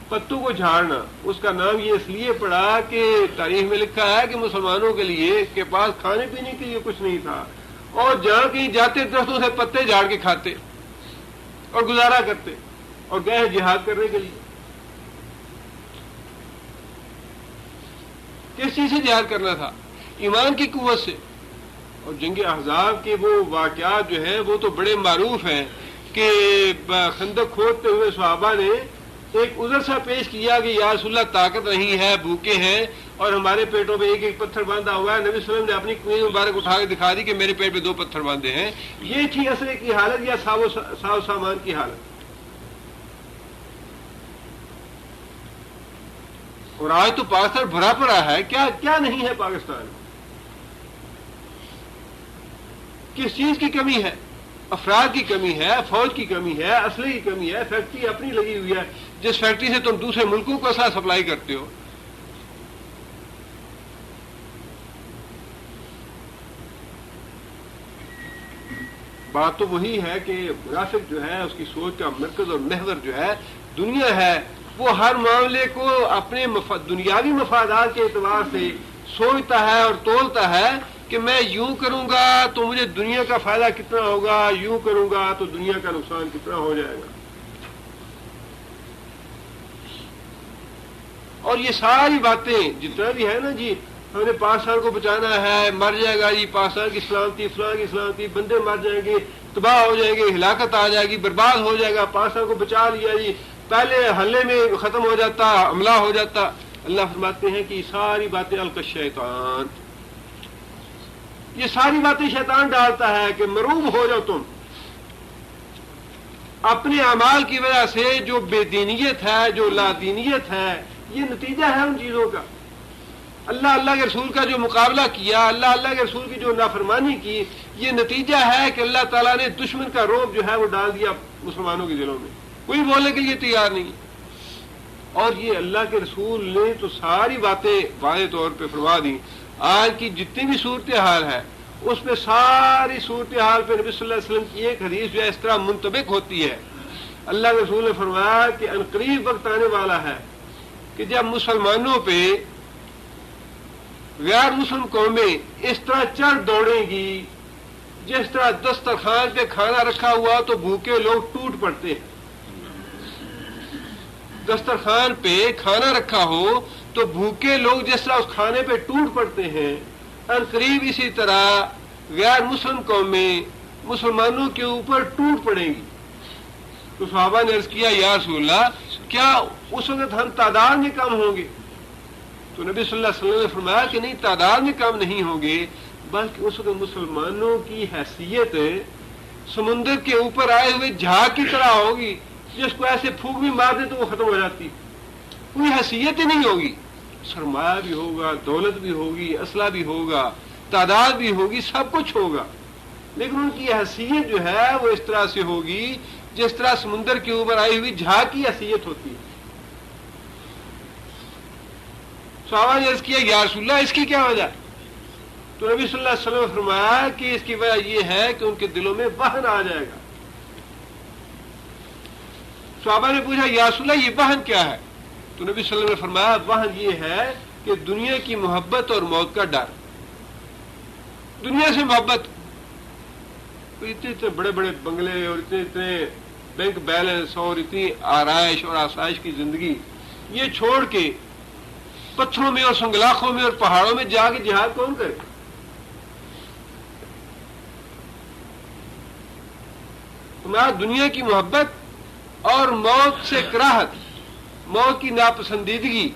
پتوں کو جھاڑنا۔ اس کا نام یہ اس لیے پڑا کہ تاریخ میں لکھا ہے کہ مسلمانوں کے لیے کے پاس کھانے پینے کے لیے کچھ نہیں تھا، اور جہاں کہیں جاتے درختوں سے پتے جھاڑ کے کھاتے اور گزارا کرتے، اور گئے جہاد کرنے کے لیے۔ کس چیز سے جہاد کرنا تھا؟ ایمان کی قوت سے۔ اور جنگ احزاب کے وہ واقعات جو ہیں وہ تو بڑے معروف ہیں کہ خندق کھودتے ہوئے صحابہ نے ایک عذر سا پیش کیا کہ یا رسول اللہ طاقت نہیں ہے، بھوکے ہیں، اور ہمارے پیٹوں پہ ایک ایک پتھر باندھا ہوا ہے۔ نبی صلی اللہ علیہ وسلم نے اپنی قمیض مبارک اٹھا کے دکھا دی کہ میرے پیٹ پہ 2 پتھر باندھے ہیں۔ یہ تھی اسرے کی حالت یا ساو سامان کی حالت۔ اور آج تو پاکستان بھرا پڑا ہے، کیا نہیں ہے پاکستان؟ کس چیز کی کمی ہے؟ افراد کی کمی ہے، فوج کی کمی ہے، اسلحے کی کمی ہے، فیکٹری اپنی لگی ہوئی ہے جس فیکٹری سے تم دوسرے ملکوں کو اسلحہ سپلائی کرتے ہو۔ بات تو وہی ہے کہ منافق جو ہے اس کی سوچ کا مرکز اور محور جو ہے دنیا ہے، وہ ہر معاملے کو اپنے دنیاوی مفادات کے اعتبار سے سوچتا ہے اور تولتا ہے کہ میں یوں کروں گا تو مجھے دنیا کا فائدہ کتنا ہوگا، یوں کروں گا تو دنیا کا نقصان کتنا ہو جائے گا۔ اور یہ ساری باتیں جتنا بھی ہے نا جی، ہم نے پاکستان کو بچانا ہے، مر جائے گا جی پاکستان کی سلامتی، فلاں کی سلامتی، بندے مر جائیں گے، تباہ ہو جائیں گے، ہلاکت آ جائے گی، برباد ہو جائے گا، پاکستان کو بچا لیا جی، پہلے حملے میں ختم ہو جاتا، حملہ ہو جاتا۔ اللہ فرماتے ہیں کہ یہ ساری باتیں القی الشیطان، یہ ساری باتیں شیطان ڈالتا ہے کہ مروب ہو جاؤ تم اپنے اعمال کی وجہ سے، جو بے دینیت ہے، جو لا دینیت ہے، یہ نتیجہ ہے ان چیزوں کا۔ اللہ کے رسول کا جو مقابلہ کیا، اللہ کے رسول کی جو نافرمانی کی، یہ نتیجہ ہے کہ اللہ تعالیٰ نے دشمن کا رعب جو ہے وہ ڈال دیا مسلمانوں کے دلوں میں، کوئی بولنے کے لیے تیار نہیں۔ اور یہ اللہ کے رسول نے تو ساری باتیں واضح طور پہ فرما دی۔ آج کی جتنی بھی صورتحال ہے اس میں ساری صورتحال پہ نبی صلی اللہ علیہ وسلم کی ایک حدیث جو ہے اس طرح منطبق ہوتی ہے۔ اللہ کے رسول نے فرمایا کہ عنقریب وقت آنے والا ہے کہ جب مسلمانوں پہ غیر مسلم قومیں اس طرح چڑھ دوڑیں گی جس طرح دسترخوان پہ کھانا رکھا ہوا تو بھوکے لوگ ٹوٹ پڑتے ہیں۔ دسترخوان پہ کھانا رکھا ہو تو بھوکے لوگ جس طرح اس کھانے پہ ٹوٹ پڑتے ہیں، عنقریب اسی طرح غیر مسلم قومیں مسلمانوں کے اوپر ٹوٹ پڑیں گی۔ تو صحابہ نے عرض کیا یا رسول اللہ، کیا اس وقت ہم تعداد میں کم ہوں گے؟ تو نبی صلی اللہ علیہ وسلم نے فرمایا کہ نہیں، تعداد میں کم نہیں ہوں گے، بلکہ اس وقت مسلمانوں کی حیثیت سمندر کے اوپر آئے ہوئے جھاگ کی طرح ہوگی، جس کو ایسے پھونک بھی مار دے تو وہ ختم ہو جاتی، کوئی حیثیت ہی نہیں ہوگی۔ سرمایہ بھی ہوگا، دولت بھی ہوگی، اسلحہ بھی ہوگا، تعداد بھی ہوگی، سب کچھ ہوگا، لیکن ان کی حیثیت جو ہے وہ اس طرح سے ہوگی جس طرح سمندر کے اوپر آئی ہوئی جھاگ کی حیثیت ہوتی ہے۔ صحابہ نے عرض کیا یا رسول اللہ، اس کی کیا وجہ؟ تو نبی صلی اللہ علیہ وسلم نے فرمایا کہ اس کی وجہ یہ ہے کہ ان کے دلوں میں وہن آ جائے گا۔ صحابہ نے پوچھا یا رسول اللہ، یہ وہن کیا ہے؟ تو نبی صلی اللہ علیہ وسلم نے فرمایا وہن یہ ہے کہ دنیا کی محبت اور موت کا ڈر، دنیا سے محبت، اتنے بڑے بڑے بنگلے اور اتنے بینک بیلنس اور اتنی آرائش اور آسائش کی زندگی، یہ چھوڑ کے پتھروں میں اور سنگلاخوں میں اور پہاڑوں میں جا کے جہاد کون کرے؟ تمہارا دنیا کی محبت اور موت سے کراہت، موت کی ناپسندیدگی،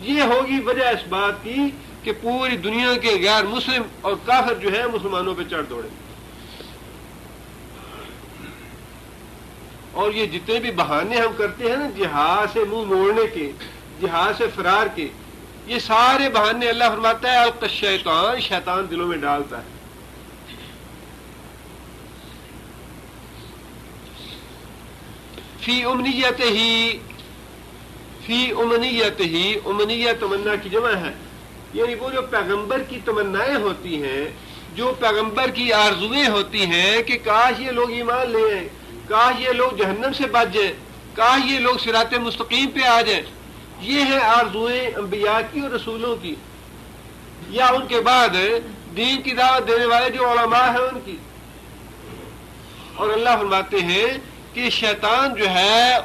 یہ ہوگی وجہ اس بات کی کہ پوری دنیا کے غیر مسلم اور کافر جو ہے مسلمانوں پہ چڑھ دوڑے۔ اور یہ جتنے بھی بہانے ہم کرتے ہیں نا جہاد سے منہ موڑنے کے، جہاد سے فرار کے، یہ سارے بہانے اللہ فرماتا ہے القی الشیطان، شیطان دلوں میں ڈالتا ہے۔ فی امنیت ہی، امنیت تمنا کی جمع ہے، یعنی وہ جو پیغمبر کی تمنائیں ہوتی ہیں، جو پیغمبر کی آرزویں ہوتی ہیں کہ کاش یہ لوگ ایمان لے آئیں، کاش یہ لوگ جہنم سے بچ جائیں، کاش یہ لوگ صراط مستقیم پہ آ جائیں، یہ ہیں آرزویں انبیاء کی اور رسولوں کی، یا ان کے بعد دین کی دعوت دینے والے جو علماء ہیں ان کی۔ اور اللہ فرماتے ہیں کہ شیطان جو ہے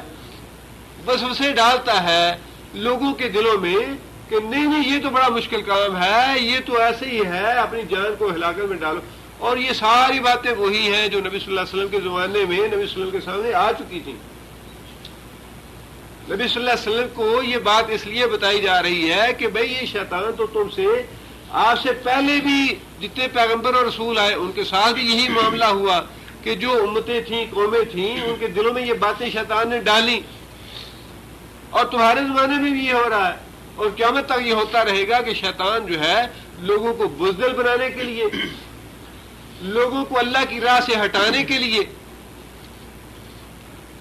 وسوسے ڈالتا ہے لوگوں کے دلوں میں کہ نہیں یہ تو بڑا مشکل کام ہے، یہ تو ایسے ہی ہے، اپنی جان کو ہلاکت میں ڈالو۔ اور یہ ساری باتیں وہی ہیں جو نبی صلی اللہ علیہ وسلم کے زمانے میں نبی صلی اللہ علیہ وسلم کے سامنے آ چکی تھیں۔ نبی صلی اللہ علیہ وسلم کو یہ بات اس لیے بتائی جا رہی ہے کہ بھئی یہ شیطان تو تم سے، آپ سے پہلے بھی جتنے پیغمبر اور رسول آئے ان کے ساتھ بھی یہی معاملہ ہوا کہ جو امتیں تھیں، قومیں تھیں، ان کے دلوں میں یہ باتیں شیطان نے ڈالی، اور تمہارے زمانے میں بھی یہ ہو رہا ہے، اور قیامت تک یہ ہوتا رہے گا کہ شیطان جو ہے لوگوں کو بزدل بنانے کے لیے، لوگوں کو اللہ کی راہ سے ہٹانے کے لیے،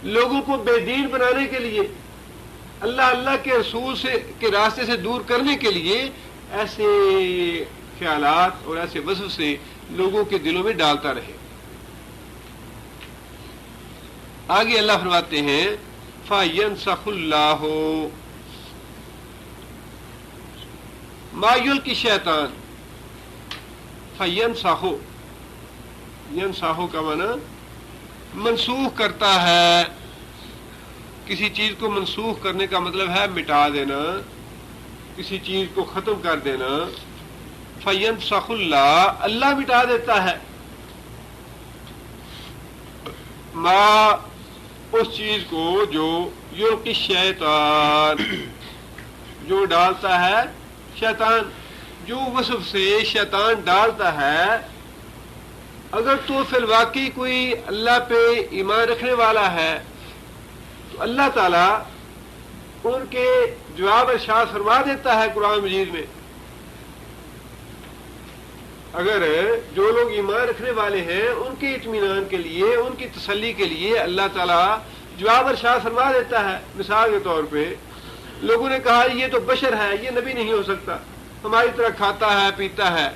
لوگوں کو بے دین بنانے کے لیے، اللہ کے رسول کے راستے سے دور کرنے کے لیے ایسے خیالات اور ایسے وسوسے لوگوں کے دلوں میں ڈالتا رہے۔ آگے اللہ فرماتے ہیں فَيَنْسَخُ اللَّهُ مَا يُلْقِي الشَّيْطَانُ، فَيَنْسَخُ، ینساخو کا معنی منسوخ کرتا ہے، کسی چیز کو منسوخ کرنے کا مطلب ہے مٹا دینا، کسی چیز کو ختم کر دینا۔ فَيَنْسَخُ اللَّهُ، اللہ مٹا دیتا ہے، ما اس چیز کو جو یلقی الشیطان، جو ڈالتا ہے شیطان، جو وسوسے شیطان ڈالتا ہے، اگر تو فی الواقع کوئی اللہ پہ ایمان رکھنے والا ہے تو اللہ تعالیٰ ان کے جواب ارشاد فرما دیتا ہے قرآن مجید میں. اگر جو لوگ ایمان رکھنے والے ہیں ان کے اطمینان کے لیے، ان کی تسلی کے لیے اللہ تعالیٰ جواب ارشاد فرما دیتا ہے. مثال کے طور پہ لوگوں نے کہا یہ تو بشر ہے، یہ نبی نہیں ہو سکتا، ہماری طرح کھاتا ہے، پیتا ہے،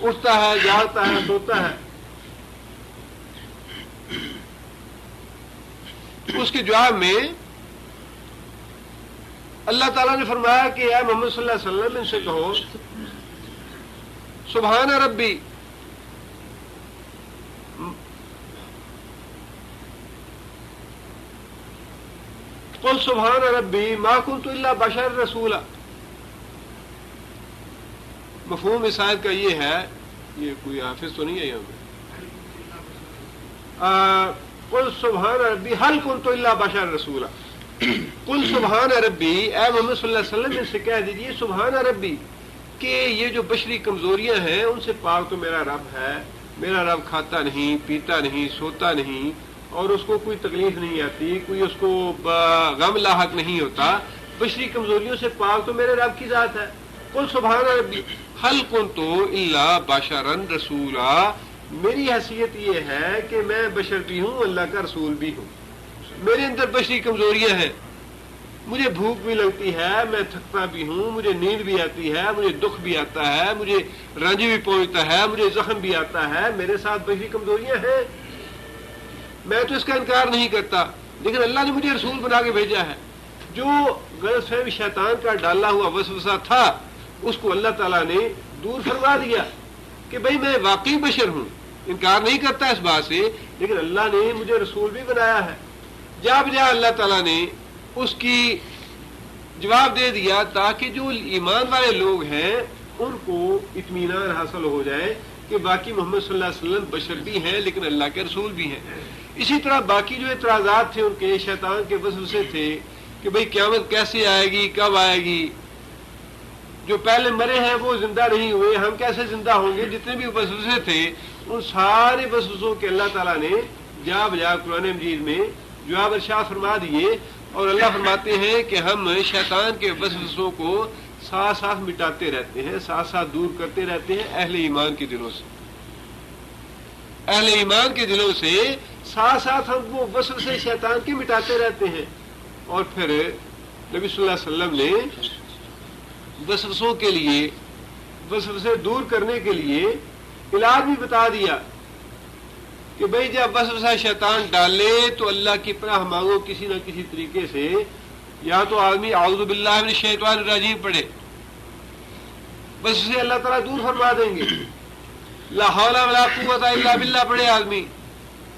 اٹھتا ہے، جاگتا ہے، سوتا ہے. اس کے جواب میں اللہ تعالیٰ نے فرمایا کہ اے محمد صلی اللہ علیہ وسلم ان سے کہو سبحان ربی، قل سبحان ربی ما کنت الا بشر رسولا. مفہوم اس آیت کا یہ ہے، یہ کوئی حافظ تو نہیں ہے یہاں پہ، قل سبحان ربی هل کنت الا بشر رسولا. قل سبحان ربی، اے محمد صلی اللہ علیہ وسلم ان سے کہہ دیجیے سبحان ربی کہ یہ جو بشری کمزوریاں ہیں ان سے پاک تو میرا رب ہے. میرا رب کھاتا نہیں، پیتا نہیں، سوتا نہیں، اور اس کو کوئی تکلیف نہیں آتی، کوئی اس کو غم لاحق نہیں ہوتا. بشری کمزوریوں سے پاک تو میرے رب کی ذات ہے. قل سبحان ربی هل کنت الا بشرا رسولا، میری حیثیت یہ ہے کہ میں بشر بھی ہوں، اللہ کا رسول بھی ہوں. میرے اندر بشری کمزوریاں ہیں، مجھے بھوک بھی لگتی ہے، میں تھکتا بھی ہوں، مجھے نیند بھی آتی ہے، مجھے دکھ بھی آتا ہے، مجھے رنج بھی پہنچتا ہے، مجھے زخم بھی آتا ہے، میرے ساتھ بشری کمزوریاں ہیں. میں تو اس کا انکار نہیں کرتا، لیکن اللہ نے مجھے رسول بنا کے بھیجا ہے. جو غلط فہم شیطان کا ڈالا ہوا وسوسہ تھا اس کو اللہ تعالیٰ نے دور فرما دیا کہ بھئی میں واقعی بشر ہوں، انکار نہیں کرتا اس بات سے، لیکن اللہ نے مجھے رسول بھی بنایا ہے. جا بجا اللہ تعالیٰ نے اس کی جواب دے دیا تاکہ جو ایمان والے لوگ ہیں ان کو اطمینان حاصل ہو جائے کہ باقی محمد صلی اللہ علیہ وسلم بشر بھی ہیں لیکن اللہ کے رسول بھی ہیں. اسی طرح باقی جو اعتراضات تھے ان کے، شیطان کے وسوسے تھے کہ بھئی قیامت کیسے آئے گی، کب آئے گی، جو پہلے مرے ہیں وہ زندہ نہیں ہوئے، ہم کیسے زندہ ہوں گے، جتنے بھی وسوسے تھے ان سارے وسوسوں کے اللہ تعالیٰ نے جا بجا قرآن مجید میں جواب ارشاد فرما دیے. اور اللہ فرماتے ہیں کہ ہم شیطان کے وسوسوں کو ساتھ ساتھ مٹاتے رہتے ہیں، ساتھ ساتھ دور کرتے رہتے ہیں اہل ایمان کے دلوں سے. اہل ایمان کے دلوں سے ساتھ ساتھ ہم وہ وسوسے شیطان کے مٹاتے رہتے ہیں. اور پھر نبی صلی اللہ علیہ وسلم نے وسوسوں کے لیے، وسوسے دور کرنے کے لیے علاج بھی بتا دیا کہ بھئی جب وسوسہ شیطان ڈالے تو اللہ کی پناہ مانگو کسی نہ کسی طریقے سے. یا تو آدمی اعوذ باللہ من الشیطان الرجیم پڑھے، وسوسے اللہ تعالیٰ دور فرما دیں گے. لا حول ولا قوت الا باللہ پڑھے آدمی،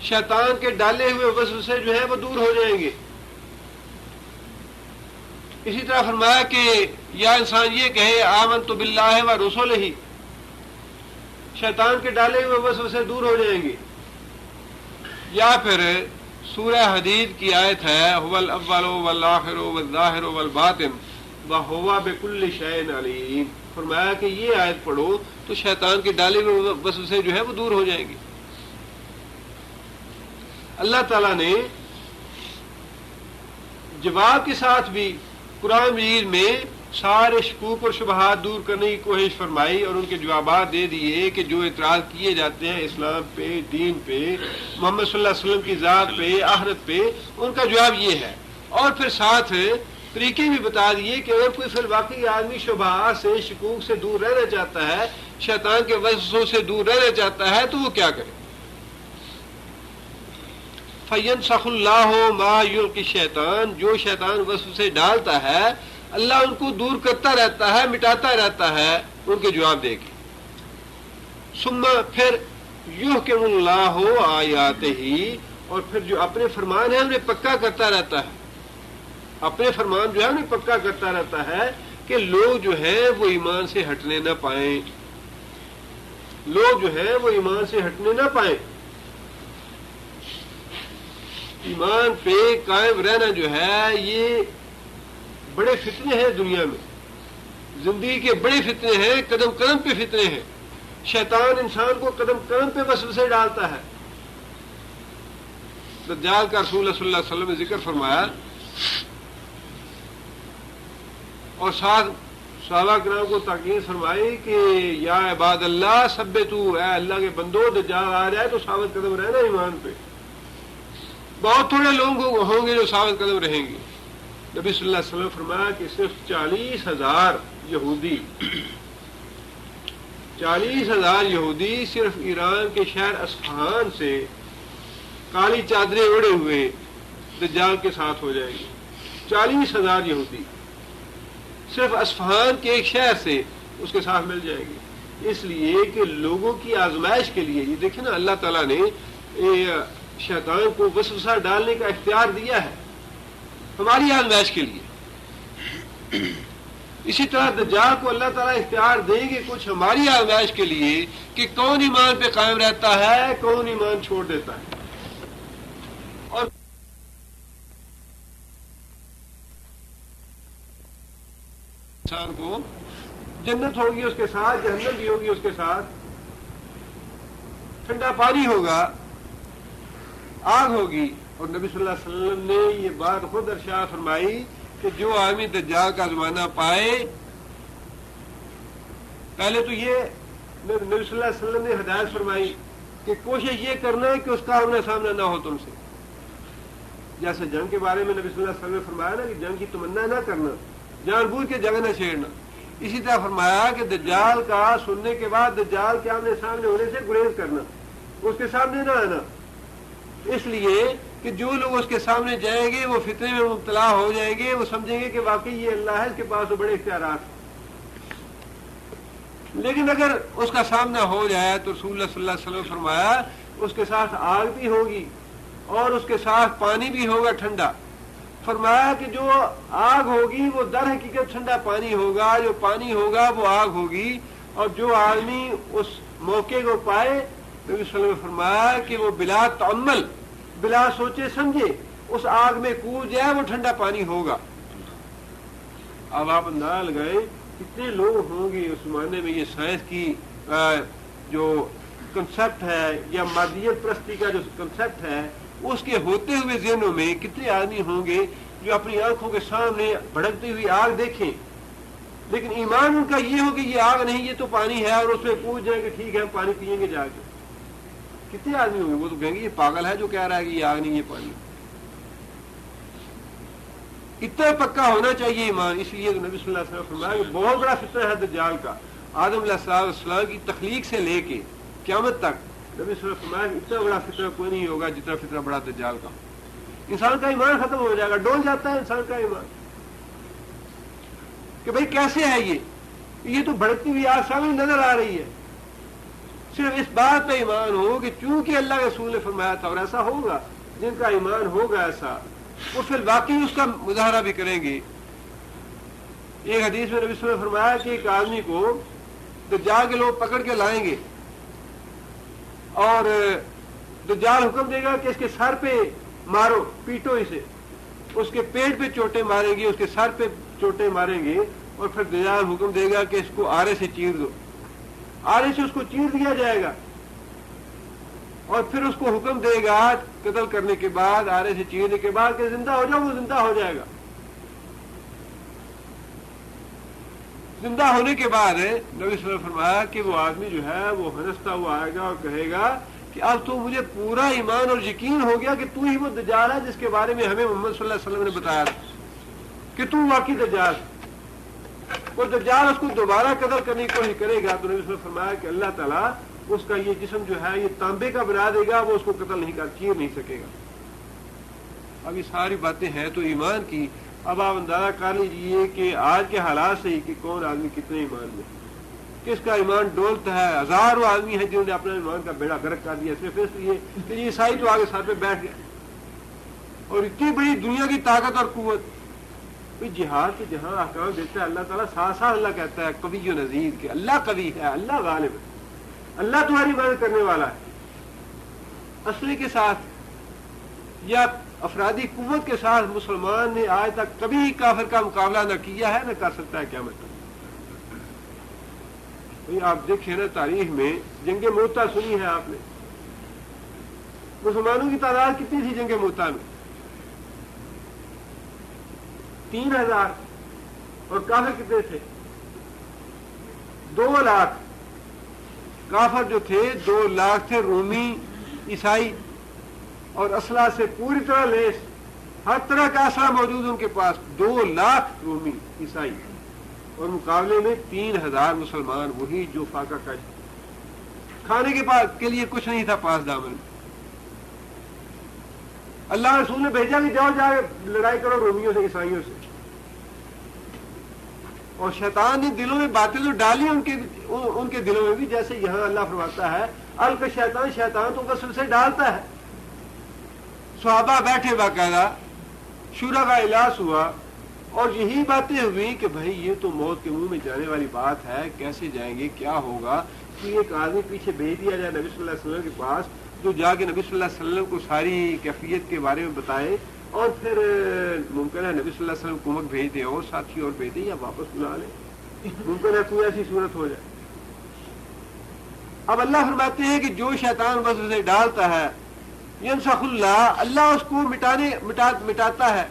شیطان کے ڈالے ہوئے وسوسے جو ہیں وہ دور ہو جائیں گے. اسی طرح فرمایا کہ یا انسان یہ کہے آمنت باللہ و رسولہ، شیطان کے ڈالے ہوئے وسوسے دور ہو جائیں گے. یا پھر سورہ حدید کی آیت ہے هو الاول والآخر والظاہر والباطن وهو بكل شیء علیم، فرمایا کہ یہ آیت پڑھو تو شیطان کے ڈالے ہوئے وسوسے جو ہے وہ دور ہو جائیں گے. اللہ تعالیٰ نے جواب کے ساتھ بھی قرآن مجید میں سارے شکوک اور شبہات دور کرنے کی کوشش فرمائی اور ان کے جوابات دے دیے کہ جو اعتراض کیے جاتے ہیں اسلام پہ، دین پہ، محمد صلی اللہ علیہ وسلم کی ذات پہ، آخرت پہ، ان کا جواب یہ ہے. اور پھر ساتھ طریقے بھی بتا دیے کہ اگر کوئی فی الواقعی آدمی شبہات سے، شکوک سے دور رہنا چاہتا ہے، شیطان کے وسوسوں سے دور رہنا چاہتا ہے تو وہ کیا کرے. فَيَنْسَخُ اللَّهُ مَا يُلْقِي الشَّيْطَانُ، جو شیطان وسوسے ڈالتا ہے اللہ ان کو دور کرتا رہتا ہے، مٹاتا رہتا ہے ان کے جواب دے کے. ثم پھر یحکم اللہ آیاتہ، اور پھر جو اپنے فرمان ہیں انہیں پکا کرتا رہتا ہے. اپنے فرمان جو ہے انہیں پکا کرتا رہتا ہے کہ لوگ جو ہیں وہ ایمان سے ہٹنے نہ پائیں، لوگ جو ہیں وہ ایمان سے ہٹنے نہ پائیں. ایمان پہ قائم رہنا جو ہے یہ بڑے فتنے ہیں دنیا میں، زندگی کے بڑے فتنے ہیں، قدم قدم پہ فتنے ہیں، شیطان انسان کو قدم قدم پہ وسوسے ڈالتا ہے۔ دجال کا رسول اللہ صلی اللہ علیہ وسلم نے ذکر فرمایا اور ساتھ صحابہ کرام کو تاکید فرمائی کہ یا عباد اللہ ثبتوا، اے اللہ کے بندو دجال آ رہا ہے تو ثابت قدم رہنا ایمان پہ۔ بہت تھوڑے لوگ ہوں گے جو ثابت قدم رہیں گے۔ نبی صلی اللہ علیہ وسلم فرمایا کہ صرف 40,000 یہودی 40,000 یہودی صرف ایران کے شہر اصفہان سے کالی چادریں اڑے ہوئے دجال کے ساتھ ہو جائیں گے۔ 40,000 یہودی صرف اصفہان کے ایک شہر سے اس کے ساتھ مل جائیں گے، اس لیے کہ لوگوں کی آزمائش کے لیے۔ یہ دیکھیں نا، اللہ تعالیٰ نے شیطان کو وسوسہ ڈالنے کا اختیار دیا ہے ہماری آزمائش کے لیے، اسی طرح دجال کو اللہ تعالیٰ اختیار دیں گے کچھ ہماری آزمائش کے لیے کہ کون ایمان پہ قائم رہتا ہے، کون ایمان چھوڑ دیتا ہے۔ اور انسان کو جنت ہوگی اس کے ساتھ، جہنم بھی ہوگی اس کے ساتھ، ٹھنڈا پانی ہوگا، آگ ہوگی۔ اور نبی صلی اللہ علیہ وسلم نے یہ بات خود ارشاد فرمائی کہ جو آدمی دجال کا زمانہ پائے، پہلے تو یہ نبی صلی اللہ علیہ وسلم نے ہدایت فرمائی کہ کوشش یہ کرنا ہے کہ اس کا آمنا سامنا نہ ہو تم سے۔ جیسے جنگ کے بارے میں نبی صلی اللہ علیہ وسلم نے فرمایا نا کہ جنگ کی تمنا نہ کرنا، جان بوجھ کے جنگ نہ چھیڑنا، اسی طرح فرمایا کہ دجال کا سننے کے بعد دجال کے آمنے سامنے ہونے سے گریز کرنا، اس کے سامنے نہ آنا، اس لیے کہ جو لوگ اس کے سامنے جائیں گے وہ فتنے میں مبتلا ہو جائیں گے، وہ سمجھیں گے کہ واقعی یہ اللہ ہے، اس کے پاس تو بڑے اختیارات ہیں۔ لیکن اگر اس کا سامنا ہو جائے تو رسول اللہ صلی اللہ علیہ وسلم فرمایا اس کے ساتھ آگ بھی ہوگی اور اس کے ساتھ پانی بھی ہوگا ٹھنڈا۔ فرمایا کہ جو آگ ہوگی وہ در حقیقت ٹھنڈا پانی ہوگا، جو پانی ہوگا وہ آگ ہوگی، اور جو آدمی اس موقع کو پائے، نبی صلی اللہ علیہ وسلم نے فرمایا کہ وہ بلا تعمل، بلا سوچے سمجھے اس آگ میں کود جائے، وہ ٹھنڈا پانی ہوگا۔ اب آپ اندازہ لگائیں کتنے لوگ ہوں گے اس زمانے میں یہ سائنس کی جو کنسپٹ ہے یا مادیت پرستی کا جو کنسپٹ ہے اس کے ہوتے ہوئے ذہنوں میں کتنے آدمی ہوں گے جو اپنی آنکھوں کے سامنے بھڑکتی ہوئی آگ دیکھیں، لیکن ایمان ان کا یہ ہو کہ یہ آگ نہیں، یہ تو پانی ہے، اور اس میں کود جائیں کہ ٹھیک ہے ہم پانی پیئیں گے جا کے۔ کتنے آدمی ہوں گے؟ وہ تو کہیں گے یہ پاگل ہے جو کہہ رہا ہے کہ یہ آگ نہیں، یہ پانی۔ اتنا پکا ہونا چاہیے ایمان۔ اس لیے نبی صلی اللہ علیہ وسلم فرمایا کہ بہت بڑا فتنہ ہے دجال کا، آدم علیہ السلام کی تخلیق سے لے کے قیامت تک۔ نبی صلی اللہ علیہ وسلم فرمایا کہ اتنا بڑا فتنہ کوئی نہیں ہوگا جتنا فتنہ بڑا دجال کا۔ انسان کا ایمان ختم ہو جائے گا، ڈول جاتا ہے انسان کا ایمان کہ بھئی کیسے ہے یہ تو بھڑکتی ہوئی آگ سامنے نظر آ رہی ہے۔ صرف اس بات پہ ایمان ہو کہ چونکہ اللہ کے رسول نے فرمایا تھا، اور ایسا ہوگا جن کا ایمان ہوگا ایسا، وہ پھر واقعی اس کا مظاہرہ بھی کریں گے۔ ایک حدیث میں نبی صلی اللہ علیہ وسلم نے فرمایا کہ ایک آدمی کو دجال کے لوگ پکڑ کے لائیں گے اور دجال حکم دے گا کہ اس کے سر پہ مارو، پیٹو اسے، اس کے پیٹ پہ چوٹیں ماریں گے، اس کے سر پہ چوٹیں ماریں گے، اور پھر دجال حکم دے گا کہ اس کو آرے سے چیر دو، آرے سے اس کو چیر دیا جائے گا، اور پھر اس کو حکم دے گا قتل کرنے کے بعد، آرے سے چیرنے کے بعد کہ زندہ ہو جاؤ، وہ زندہ ہو جائے گا۔ زندہ ہونے کے بعد نبی صلی اللہ علیہ وسلم نے فرمایا کہ وہ آدمی جو ہے وہ ہنستا ہوا آئے گا اور کہے گا کہ اب تو مجھے پورا ایمان اور یقین ہو گیا کہ تو ہی وہ دجال ہے جس کے بارے میں ہمیں محمد صلی اللہ علیہ وسلم نے بتایا تھا کہ تو واقعی دجال۔ اور دجال اس کو دوبارہ قتل کرنے کی کوشش کرے گا تو نبی صلی اللہ علیہ وسلم نے فرمایا کہ اللہ تعالیٰ اس کا یہ جسم جو ہے یہ تانبے کا بنا دے گا، وہ اس کو قتل نہیں چیر نہیں سکے گا۔ اب یہ ساری باتیں ہیں تو ایمان کی۔ اب آپ اندازہ کر لیجیے کہ آج کے حالات سے ہی کہ کون آدمی کتنے ایمان میں، کس کا ایمان ڈولتا ہے۔ ہزاروں آدمی ہیں جنہوں نے اپنا ایمان کا بیڑا غرق کر دیا صرف اس لیے کہ یہ عیسائی تو آگے ساتھ پہ بیٹھ گیا، اور اتنی بڑی دنیا کی طاقت اور قوت۔ جہاد کے جہاں احکام دیتا ہے اللہ تعالیٰ، ساتھ ساتھ اللہ کہتا ہے قوی و نذیر کہ اللہ قوی ہے، اللہ غالب ہے، اللہ تمہاری مدد کرنے والا ہے۔ اسلحے کے ساتھ یا افرادی قوت کے ساتھ مسلمان نے آج تک کبھی کافر کا مقابلہ نہ کیا ہے نہ کر سکتا ہے قیامت تک۔ آپ دیکھیں نا تاریخ میں جنگ موتا سنی ہے آپ نے، مسلمانوں کی تعداد کتنی تھی جنگ موتا میں؟ 3000، اور کافر کتنے تھے؟ 2 لاکھ۔ کافر جو تھے 2 لاکھ تھے، رومی عیسائی، اور اسلحہ سے پوری طرح لیس، ہر طرح کا اسلحہ موجود ان کے پاس، 2 لاکھ رومی عیسائی، اور مقابلے میں 3000 مسلمان، وہی جو فاقہ کش، کھانے کے لیے کچھ نہیں تھا پاس دامن۔ اللہ رسول نے بھیجا کہ جاؤ جا کے لڑائی کرو رومیوں سے، عیسائیوں سے، اور شیطان نے دلوں میں باتیں تو ڈالی ان کے دلوں میں بھی، جیسے یہاں اللہ فرماتا ہے الق شیطان، شیطان تو وسوسے ڈالتا ہے۔ صحابہ بیٹھے باقاعدہ، شورا کا اجلاس ہوا، اور یہی باتیں ہوئی کہ بھائی یہ تو موت کے منہ میں جانے والی بات ہے، کیسے جائیں گے، کیا ہوگا؟ کہ ایک آدمی پیچھے بھیج دیا جائے نبی صلی اللہ علیہ وسلم کے پاس، جو جا کے نبی صلی اللہ علیہ وسلم کو ساری کیفیت کے بارے میں بتائے، اور پھر ممکن ہے نبی صلی اللہ علیہ وسلم کمک بھیج دیں اور ساتھی اور بھیج دیں یا واپس بلا لیں، ممکن ہے کوئی ایسی صورت ہو جائے۔ اب اللہ فرماتے ہیں کہ جو شیطان وسوسے ڈالتا ہے، ینسخ اللہ، اللہ اس کو مٹاتا ہے۔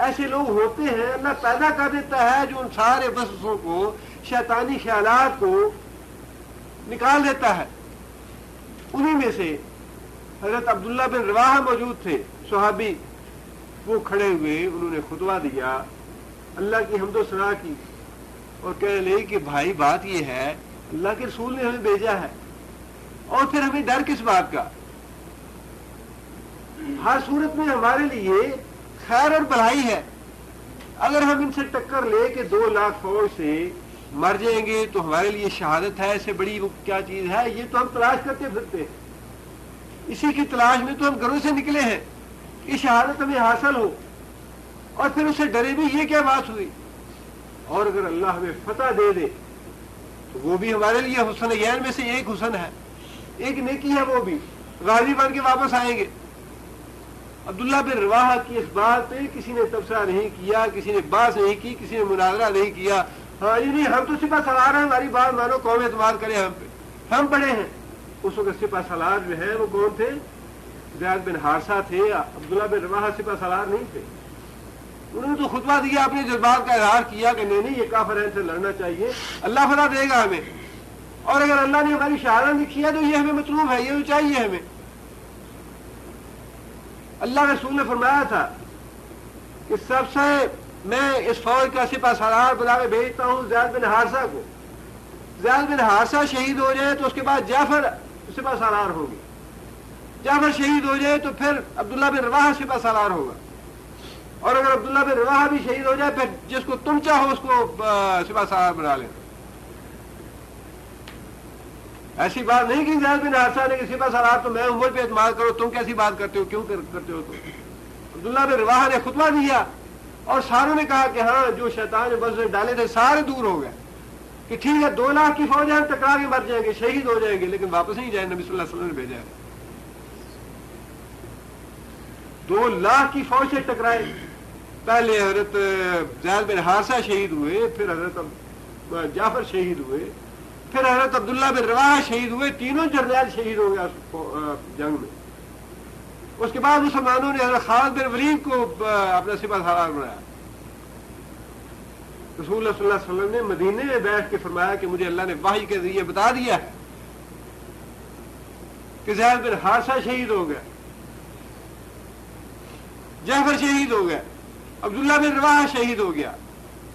ایسے لوگ ہوتے ہیں، اللہ پیدا کر دیتا ہے جو ان سارے وسوسوں کو، شیطانی خیالات کو نکال دیتا ہے۔ انہی میں سے حضرت عبداللہ بن رواحہ موجود تھے، صحابی، وہ کھڑے ہوئے، انہوں نے خطبہ دیا، اللہ کی حمد و ثنا کی، اور کہنے لگے کہ بھائی بات یہ ہے اللہ کے رسول نے ہمیں بھیجا ہے، اور پھر ہمیں ڈر کس بات کا؟ ہر صورت میں ہمارے لیے خیر اور بھلائی ہے۔ اگر ہم ان سے ٹکر لے کے 2 لاکھ فوج سے مر جائیں گے تو ہمارے لیے شہادت ہے، اس سے بڑی وہ کیا چیز ہے؟ یہ تو ہم تلاش کرتے پھرتے ہیں، اسی کی تلاش میں تو ہم گھروں سے نکلے ہیں کہ شہادت ہمیں حاصل ہو، اور پھر اسے ڈرے بھی، یہ کیا بات ہوئی؟ اور اگر اللہ ہمیں فتح دے دے تو وہ بھی ہمارے لیے حسن عین میں سے ایک حسن ہے، ایک نیکی ہے، وہ بھی غازی بن کے واپس آئیں گے۔ عبداللہ بن رواحہ کی اس بات پہ کسی نے تبصرہ نہیں کیا، کسی نے بحث نہیں کی، کسی نے مناظرہ نہیں کیا، ہاں یہ نہیں ہم تو سپہ سالار ہیں، ہماری بات مانو، قوم اعتماد کرے ہم پہ، ہم بڑے ہیں۔ اس وقت سپہ سالار جو ہے وہ کون تھے؟ زید بن حارثہ تھے، عبداللہ بن رواحہ سپہ سالار نہیں تھے۔ انہوں نے تو خطبہ دیا، اپنے جذبات کا اظہار کیا کہ نہیں یہ کافر ہیں، سے لڑنا چاہیے، اللہ فتح دے گا ہمیں، اور اگر اللہ نے ہماری شہادت لکھی ہے تو یہ ہمیں مطلوب ہے، یہ تو چاہیے ہمیں۔ اللہ رسول نے فرمایا تھا کہ سب سے میں اس فوج کا سپہ سالار بنا کے بھیجتا ہوں زید بن حارثہ کو، زید بن حارثہ شہید ہو جائے تو اس کے بعد جعفر سپہ سالار ہوں گے، جعفر شہید ہو جائے تو پھر عبداللہ بن رواحہ سپہ سالار ہوگا، اور اگر عبداللہ بن رواحہ بھی شہید ہو جائے پھر جس کو تم چاہو اس کو سپہ سالار بنا لیں۔ ایسی بات نہیں کہ زید بن حارثہ نے کہ سپہ سالار تو میں عمر پہ اعتماد کرو، تم کیسی بات کرتے ہو، کیوں کرتے ہو؟ تم عبداللہ بن رواحہ نے خطبہ دیا، اور ساروں نے کہا کہ ہاں جو شیطان نے بس ڈالے تھے سارے دور ہو گئے، کہ ٹھیک ہے 2 لاکھ کی فوج ہے، ٹکرا کے مر جائیں گے، شہید ہو جائیں گے، لیکن واپس نہیں جائیں، نبی صلی اللہ علیہ وسلم نے بھیجا ہے۔ 2 لاکھ کی فوج سے ٹکرائے، پہلے حضرت زید بن حارثہ شہید ہوئے، پھر حضرت جعفر شہید ہوئے، پھر حضرت عبداللہ بن رواحہ شہید ہوئے، تینوں جرنیل شہید ہو گیا جنگ میں۔ اس کے بعد مسلمانوں نے حضرت خالد بن ولید کو اپنا سپہ سالار بنایا۔ رسول اللہ صلی اللہ علیہ وسلم نے مدینے میں بیٹھ کے فرمایا کہ مجھے اللہ نے وحی کے ذریعے بتا دیا ہے کہ زید بن حارثہ شہید ہو گیا، جعفر شہید ہو گیا، عبداللہ بن رواحہ شہید ہو گیا،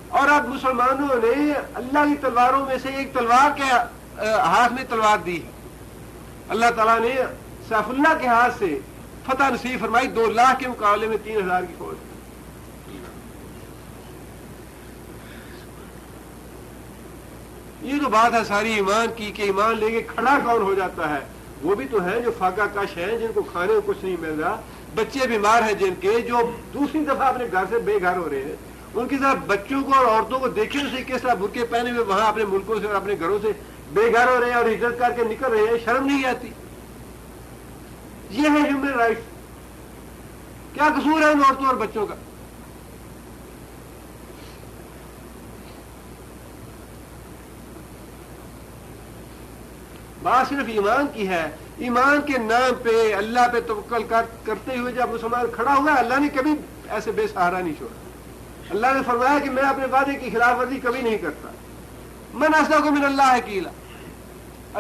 اور اب مسلمانوں نے اللہ کی تلواروں میں سے ایک تلوار کے ہاتھ میں تلوار دی ہے، اللہ تعالیٰ نے سیف اللہ کے ہاتھ سے فتح نصیب فرمائی، 2 لاکھ کے مقابلے میں 3000 کی فوج۔ یہ تو بات ہے ساری ایمان کی کہ ایمان لے کے کھڑا کون ہو جاتا ہے؟ وہ بھی تو ہیں جو فاقہ کش ہیں، جن کو کھانے کو کچھ نہیں مل رہا، بچے بیمار ہیں جن کے، جو دوسری دفعہ اپنے گھر سے بے گھر ہو رہے ہیں، ان کی طرح بچوں کو اور عورتوں کو دیکھیں اسے کس طرح برقعے پہنے ہوئے وہاں اپنے ملکوں سے اور اپنے گھروں سے بے گھر ہو رہے ہیں اور ہجرت کر کے نکل رہے ہیں، شرم نہیں آتی؟ یہ ہے ہیومن رائٹس۔ کیا قصور ہے ان عورتوں اور بچوں کا؟ بات صرف ایمان کی ہے. ایمان کے نام پہ اللہ پہ توکل کرتے ہوئے جب مسلمان کھڑا ہوا، اللہ نے کبھی ایسے بے سہارا نہیں چھوڑا. اللہ نے فرمایا کہ میں اپنے وعدے کی خلاف ورزی کبھی نہیں کرتا. من اصدق من اللہ قیلا،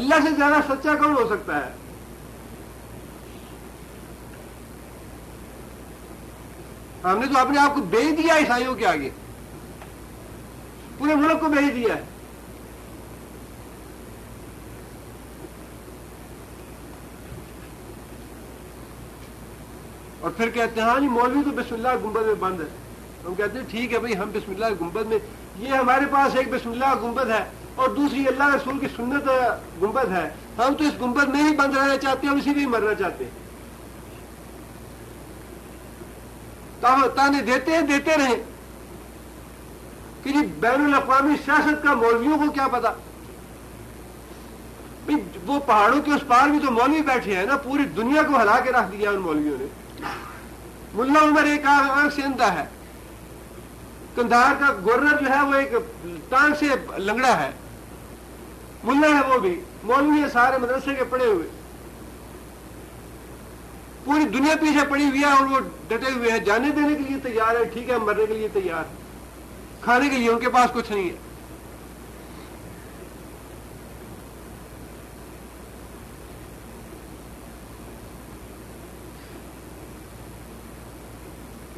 اللہ سے زیادہ سچا کون ہو سکتا ہے؟ ہم نے تو اپنے آپ کو بھیج دیا عیسائیوں کے آگے، پورے ملک کو بھیج دیا ہے. اور پھر کہتے ہیں ہاں جی مولوی تو بسم اللہ گنبد میں بند ہے. ہم کہتے ہیں ٹھیک ہے بھائی، ہم بسم اللہ گنبد میں، یہ ہمارے پاس ایک بسم اللہ گنبد ہے اور دوسری اللہ رسول کی سنت گنبد ہے. ہم تو اس گنبد میں ہی بند رہنا چاہتے ہیں، ہم اسی میں ہی مرنا چاہتے ہیں. تانے دیتے رہیں کہ جی بین الاقوامی سیاست کا مولویوں کو کیا پتا. وہ پہاڑوں کے اس پار بھی تو مولوی بیٹھے ہیں نا، پوری دنیا کو ہلا کے رکھ دیا ان مولویوں نے. ملا عمر ایک آنکھ سے اندھا ہے، کندھار کا گورنر جو ہے وہ ایک ٹانگ سے لنگڑا ہے، ملا ہے وہ بھی، مولوی ہے سارے مدرسے کے پڑے ہوئے، پوری دنیا پیچھے پڑی ہوئی ہے اور وہ ڈٹے ہوئے ہیں، جانے دینے کے لیے تیار ہے. ٹھیک ہے ہم مرنے کے لیے تیار ہیں، کھانے کے لیے ان کے پاس کچھ نہیں ہے.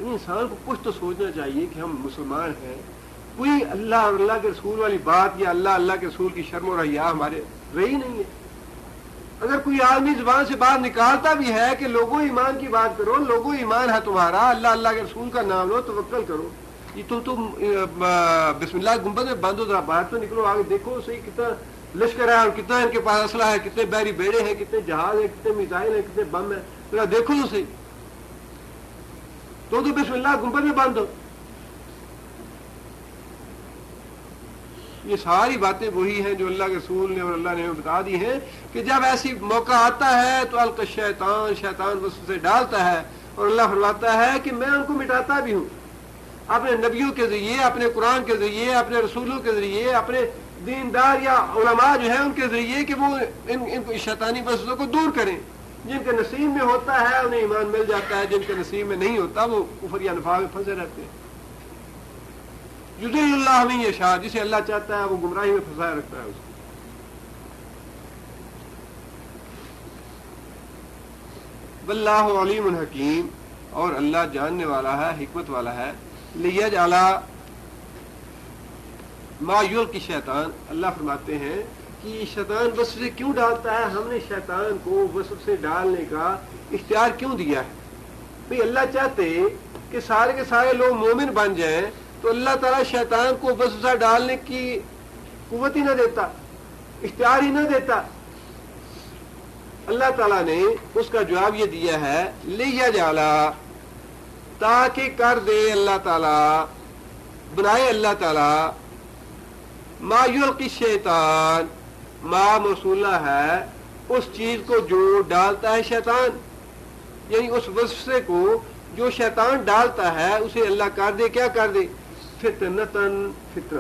انسان کو کچھ تو سوچنا چاہیے کہ ہم مسلمان ہیں. کوئی اللہ اور اللہ کے رسول والی بات یا اللہ کے رسول کی شرم و حیا ہمارے رہی نہیں ہے. اگر کوئی آدمی زبان سے بات نکالتا بھی ہے کہ لوگوں ایمان کی بات کرو، لوگوں ایمان ہے تمہارا، اللہ کے رسول کا نام لو، توکل کرو، یہ تم بسم اللہ گنبد میں بند ہو، ذرا باہر تو نکلو، آگے دیکھو صحیح کتنا لشکر ہے اور کتنا ان کے پاس اسلحہ ہے، کتنے بحری بیڑے ہیں، کتنے جہاز ہیں، کتنے میزائل ہیں، کتنے بم ہیں، ذرا دیکھو تو صحیح. تو بسم اللہ گنبد میں بند ہو. یہ ساری باتیں وہی ہیں جو اللہ کے رسول نے اور اللہ نے ہمیں بتا دی ہیں کہ جب ایسی موقع آتا ہے تو الق شیطان وسوسے ڈالتا ہے اور اللہ فرماتا ہے کہ میں ان کو مٹاتا بھی ہوں اپنے نبیوں کے ذریعے، اپنے قرآن کے ذریعے، اپنے رسولوں کے ذریعے، اپنے دیندار یا علماء جو ہیں ان کے ذریعے کہ وہ ان شیطانی وسوسوں کو دور کریں. جن کے نصیب میں ہوتا ہے انہیں ایمان مل جاتا ہے، جن کے نصیب میں نہیں ہوتا وہ کفر یا نفاق میں پھنسے رہتے ہیں. یضل اللہ من یشاء، جسے اللہ چاہتا ہے وہ گمراہی میں پھنسائے رکھتا ہے. اس کو واللہ علیم حکیم، اور اللہ جاننے والا ہے، حکمت والا ہے. لیجعل ما یلقی شیطان، اللہ فرماتے ہیں کہ یہ شیطان وسوسے کیوں ڈالتا ہے، ہم نے شیطان کو وسوسے ڈالنے کا اختیار کیوں دیا ہے. بھئی اللہ چاہتے کہ سارے کے سارے لوگ مومن بن جائیں تو اللہ تعالیٰ شیطان کو وسوسہ ڈالنے کی قوت ہی نہ دیتا، اختیار ہی نہ دیتا. اللہ تعالیٰ نے اس کا جواب یہ دیا ہے لیجعل، تاکہ کر دے اللہ تعالیٰ، بنائے اللہ تعالیٰ ما یلقی شیطان، ما موصولہ ہے اس چیز کو جو ڈالتا ہے شیطان، یعنی اس وسوسے کو جو شیطان ڈالتا ہے اسے اللہ کر دے، کیا کر دے، فتنتن، فتنہ.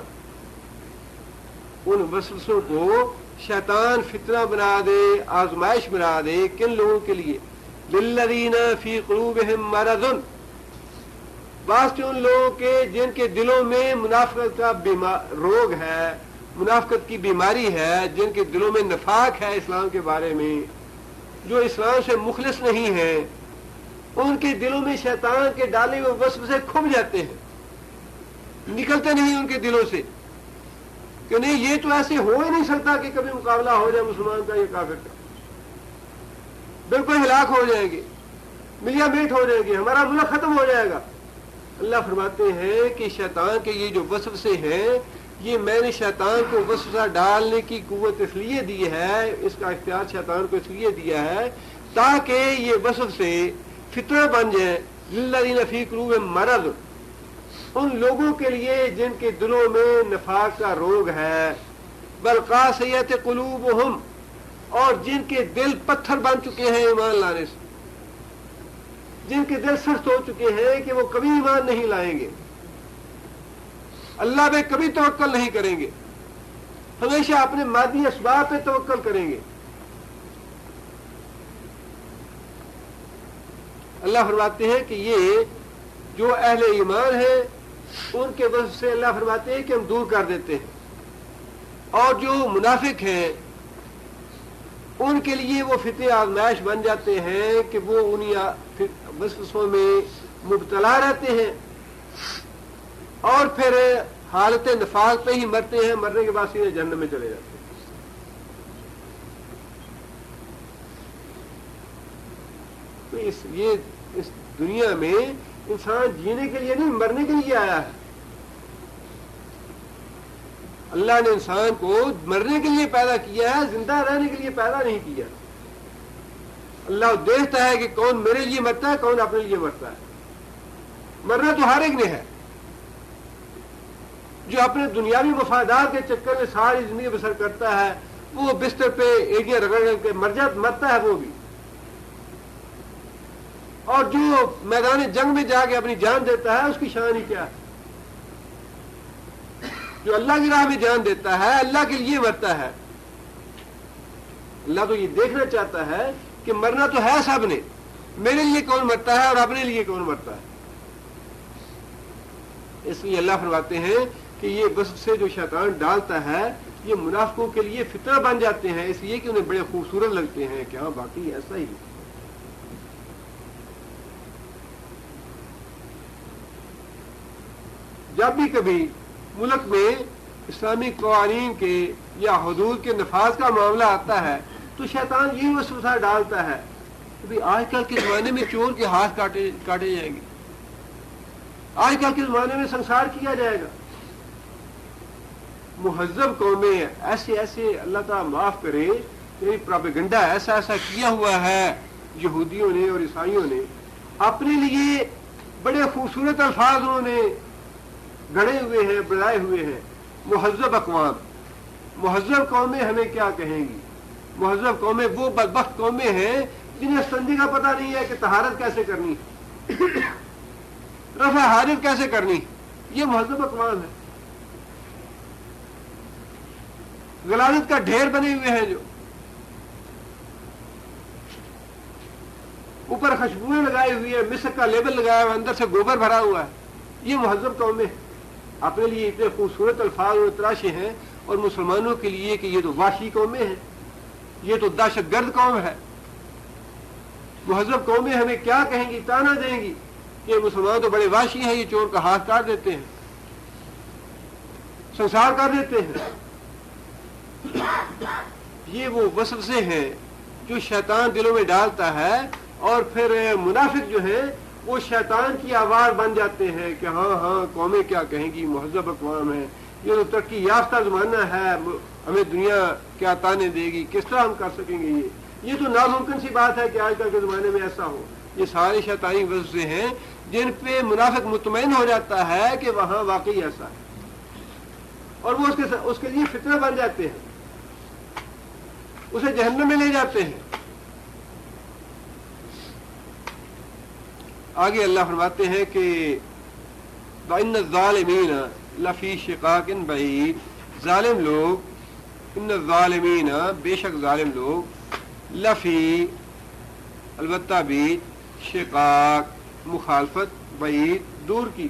ان وسوسوں کو شیطان فتنہ بنا دے، آزمائش بنا دے. کن لوگوں کے لیے؟ للذین فی قلوبہم مرض، واسطے ان لوگوں کے جن کے دلوں میں منافقت کا روگ ہے، منافقت کی بیماری ہے، جن کے دلوں میں نفاق ہے اسلام کے بارے میں، جو اسلام سے مخلص نہیں ہیں، ان کے دلوں میں شیطان کے ڈالے ہوئے وسوسے کھب جاتے ہیں، نکلتے نہیں ان کے دلوں سے کہ نہیں یہ تو ایسے ہو ہی نہیں سکتا کہ کبھی مقابلہ ہو جائے مسلمان کا یا کافر کا، بالکل ہلاک ہو جائیں گے، ملیا میٹ ہو جائیں گے، ہمارا ملک ختم ہو جائے گا. اللہ فرماتے ہیں کہ شیطان کے یہ جو وسوسے ہیں، یہ میں نے شیطان کو وسوسہ ڈالنے کی قوت اس لیے دی ہے، اس کا اختیار شیطان کو اس لیے دیا ہے تاکہ یہ وسوسے فتنہ بن جائیں. للذین فی قلوبہم مرض، ان لوگوں کے لیے جن کے دلوں میں نفاق کا روگ ہے، والقاسیۃ قلوبہم، اور جن کے دل پتھر بن چکے ہیں ایمان لانے سے. جن کے دل سخت ہو چکے ہیں کہ وہ کبھی ایمان نہیں لائیں گے، اللہ پہ کبھی توکل نہیں کریں گے، ہمیشہ اپنے مادی اسباب پہ توکل کریں گے۔ اللہ فرماتے ہیں کہ یہ جو اہل ایمان ہیں ان کے وصف سے اللہ فرماتے ہیں کہ ہم دور کر دیتے ہیں، اور جو منافق ہیں ان کے لیے وہ فتنہ آزمائش بن جاتے ہیں کہ وہ انہیں وسوسوں میں مبتلا رہتے ہیں اور پھر حالت نفاق پہ ہی مرتے ہیں، مرنے کے بعد سیدھے جہنم میں چلے جاتے ہیں۔ تو اس دنیا میں انسان جینے کے لیے نہیں، مرنے کے لیے آیا ہے۔ اللہ نے انسان کو مرنے کے لیے پیدا کیا ہے، زندہ رہنے کے لیے پیدا نہیں کیا۔ اللہ دیکھتا ہے کہ کون میرے لیے مرتا ہے، کون اپنے لیے مرتا ہے۔ مرنا تو ہر ایک نے ہے، جو اپنے دنیاوی مفادات کے چکر میں ساری زندگی بسر کرتا ہے وہ بستر پہ ایڑیاں رگڑ کے مرتا ہے وہ بھی، اور جو میدان جنگ میں جا کے اپنی جان دیتا ہے اس کی شان ہی کیا ہے۔ جو اللہ کی راہ میں جان دیتا ہے اللہ کے لیے مرتا ہے۔ اللہ تو یہ دیکھنا چاہتا ہے کہ مرنا تو ہے سب نے، میرے لیے کون مرتا ہے اور اپنے لیے کون مرتا ہے۔ اس لیے اللہ فرماتے ہیں کہ یہ وصف سے جو شیطان ڈالتا ہے یہ منافقوں کے لیے فتنہ بن جاتے ہیں، اس لیے کہ انہیں بڑے خوبصورت لگتے ہیں کہ ہاں باقی ایسا ہی۔ جب بھی کبھی ملک میں اسلامی قوانین کے یا حدود کے نفاذ کا معاملہ آتا ہے تو شیطان یہی وسوسہ ڈالتا ہے کہ آج کل کے زمانے میں چور کے ہاتھ کاٹے جائیں گے، آج کل کے زمانے میں سنسار کیا جائے گا۔ مہذب قومیں ایسے اللہ تعالیٰ معاف کرے یعنی پروپیگنڈا ایسا کیا ہوا ہے یہودیوں نے اور عیسائیوں نے، اپنے لیے بڑے خوبصورت الفاظ انہوں نے گڑے ہوئے ہیں، بلائے ہوئے ہیں۔ مہذب اقوام، مہذب قومیں ہمیں کیا کہیں گی؟ مہذب قومیں وہ بدبخت قومیں ہیں جنہیں سنجی کا پتہ نہیں ہے کہ طہارت کیسے کرنی، رفع حاجت کیسے کرنی، یہ مہذب اقوام ہے۔ غلاظت کا ڈھیر بنے ہوئے ہیں، جو اوپر خوشبوئیں لگائی ہوئی ہے، مسک کا لیبل لگایا ہوا، اندر سے گوبر بھرا ہوا ہے، یہ مہذب قومیں ہیں۔ اپنے لیے اتنے خوبصورت الفاظ اور تراشے ہیں، اور مسلمانوں کے لیے کہ یہ تو وحشی قومیں ہیں، یہ تو دہشت گرد قوم ہے۔ مہذب قومیں ہمیں کیا کہیں گی، تانا دیں گی کہ مسلمان تو بڑے وحشی ہیں، یہ چور کا ہاتھ کاٹ دیتے ہیں، سنسار کر دیتے ہیں۔ یہ وہ وصف سے ہیں جو شیطان دلوں میں ڈالتا ہے، اور پھر منافق جو ہیں وہ شیطان کی آواز بن جاتے ہیں کہ ہاں قومیں کیا کہیں گی، مہذب اقوام ہیں، یہ تو ترقی یافتہ زمانہ ہے، ہمیں دنیا کیا تانے دے گی، کس طرح ہم کر سکیں گے۔ یہ تو ناممکن سی بات ہے کہ آج کل کے زمانے میں ایسا ہو۔ یہ سارے شیطانی وصفیں ہیں جن پہ منافق مطمئن ہو جاتا ہے کہ وہاں واقعی ایسا ہے، اور وہ اس کے لیے فتنہ بن جاتے ہیں، اسے جہنم میں لے جاتے ہیں۔ آگے اللہ فرماتے ہیں کہ وَإِنَّ الظَّالِمِينَ لَفِي شِقَاقٍ بَعِيدٍ، ظالم لوگ، ان الظالمین بے شک ظالم لوگ، لفی البتہ بعید، شقاق مخالفت، بعید دور کی،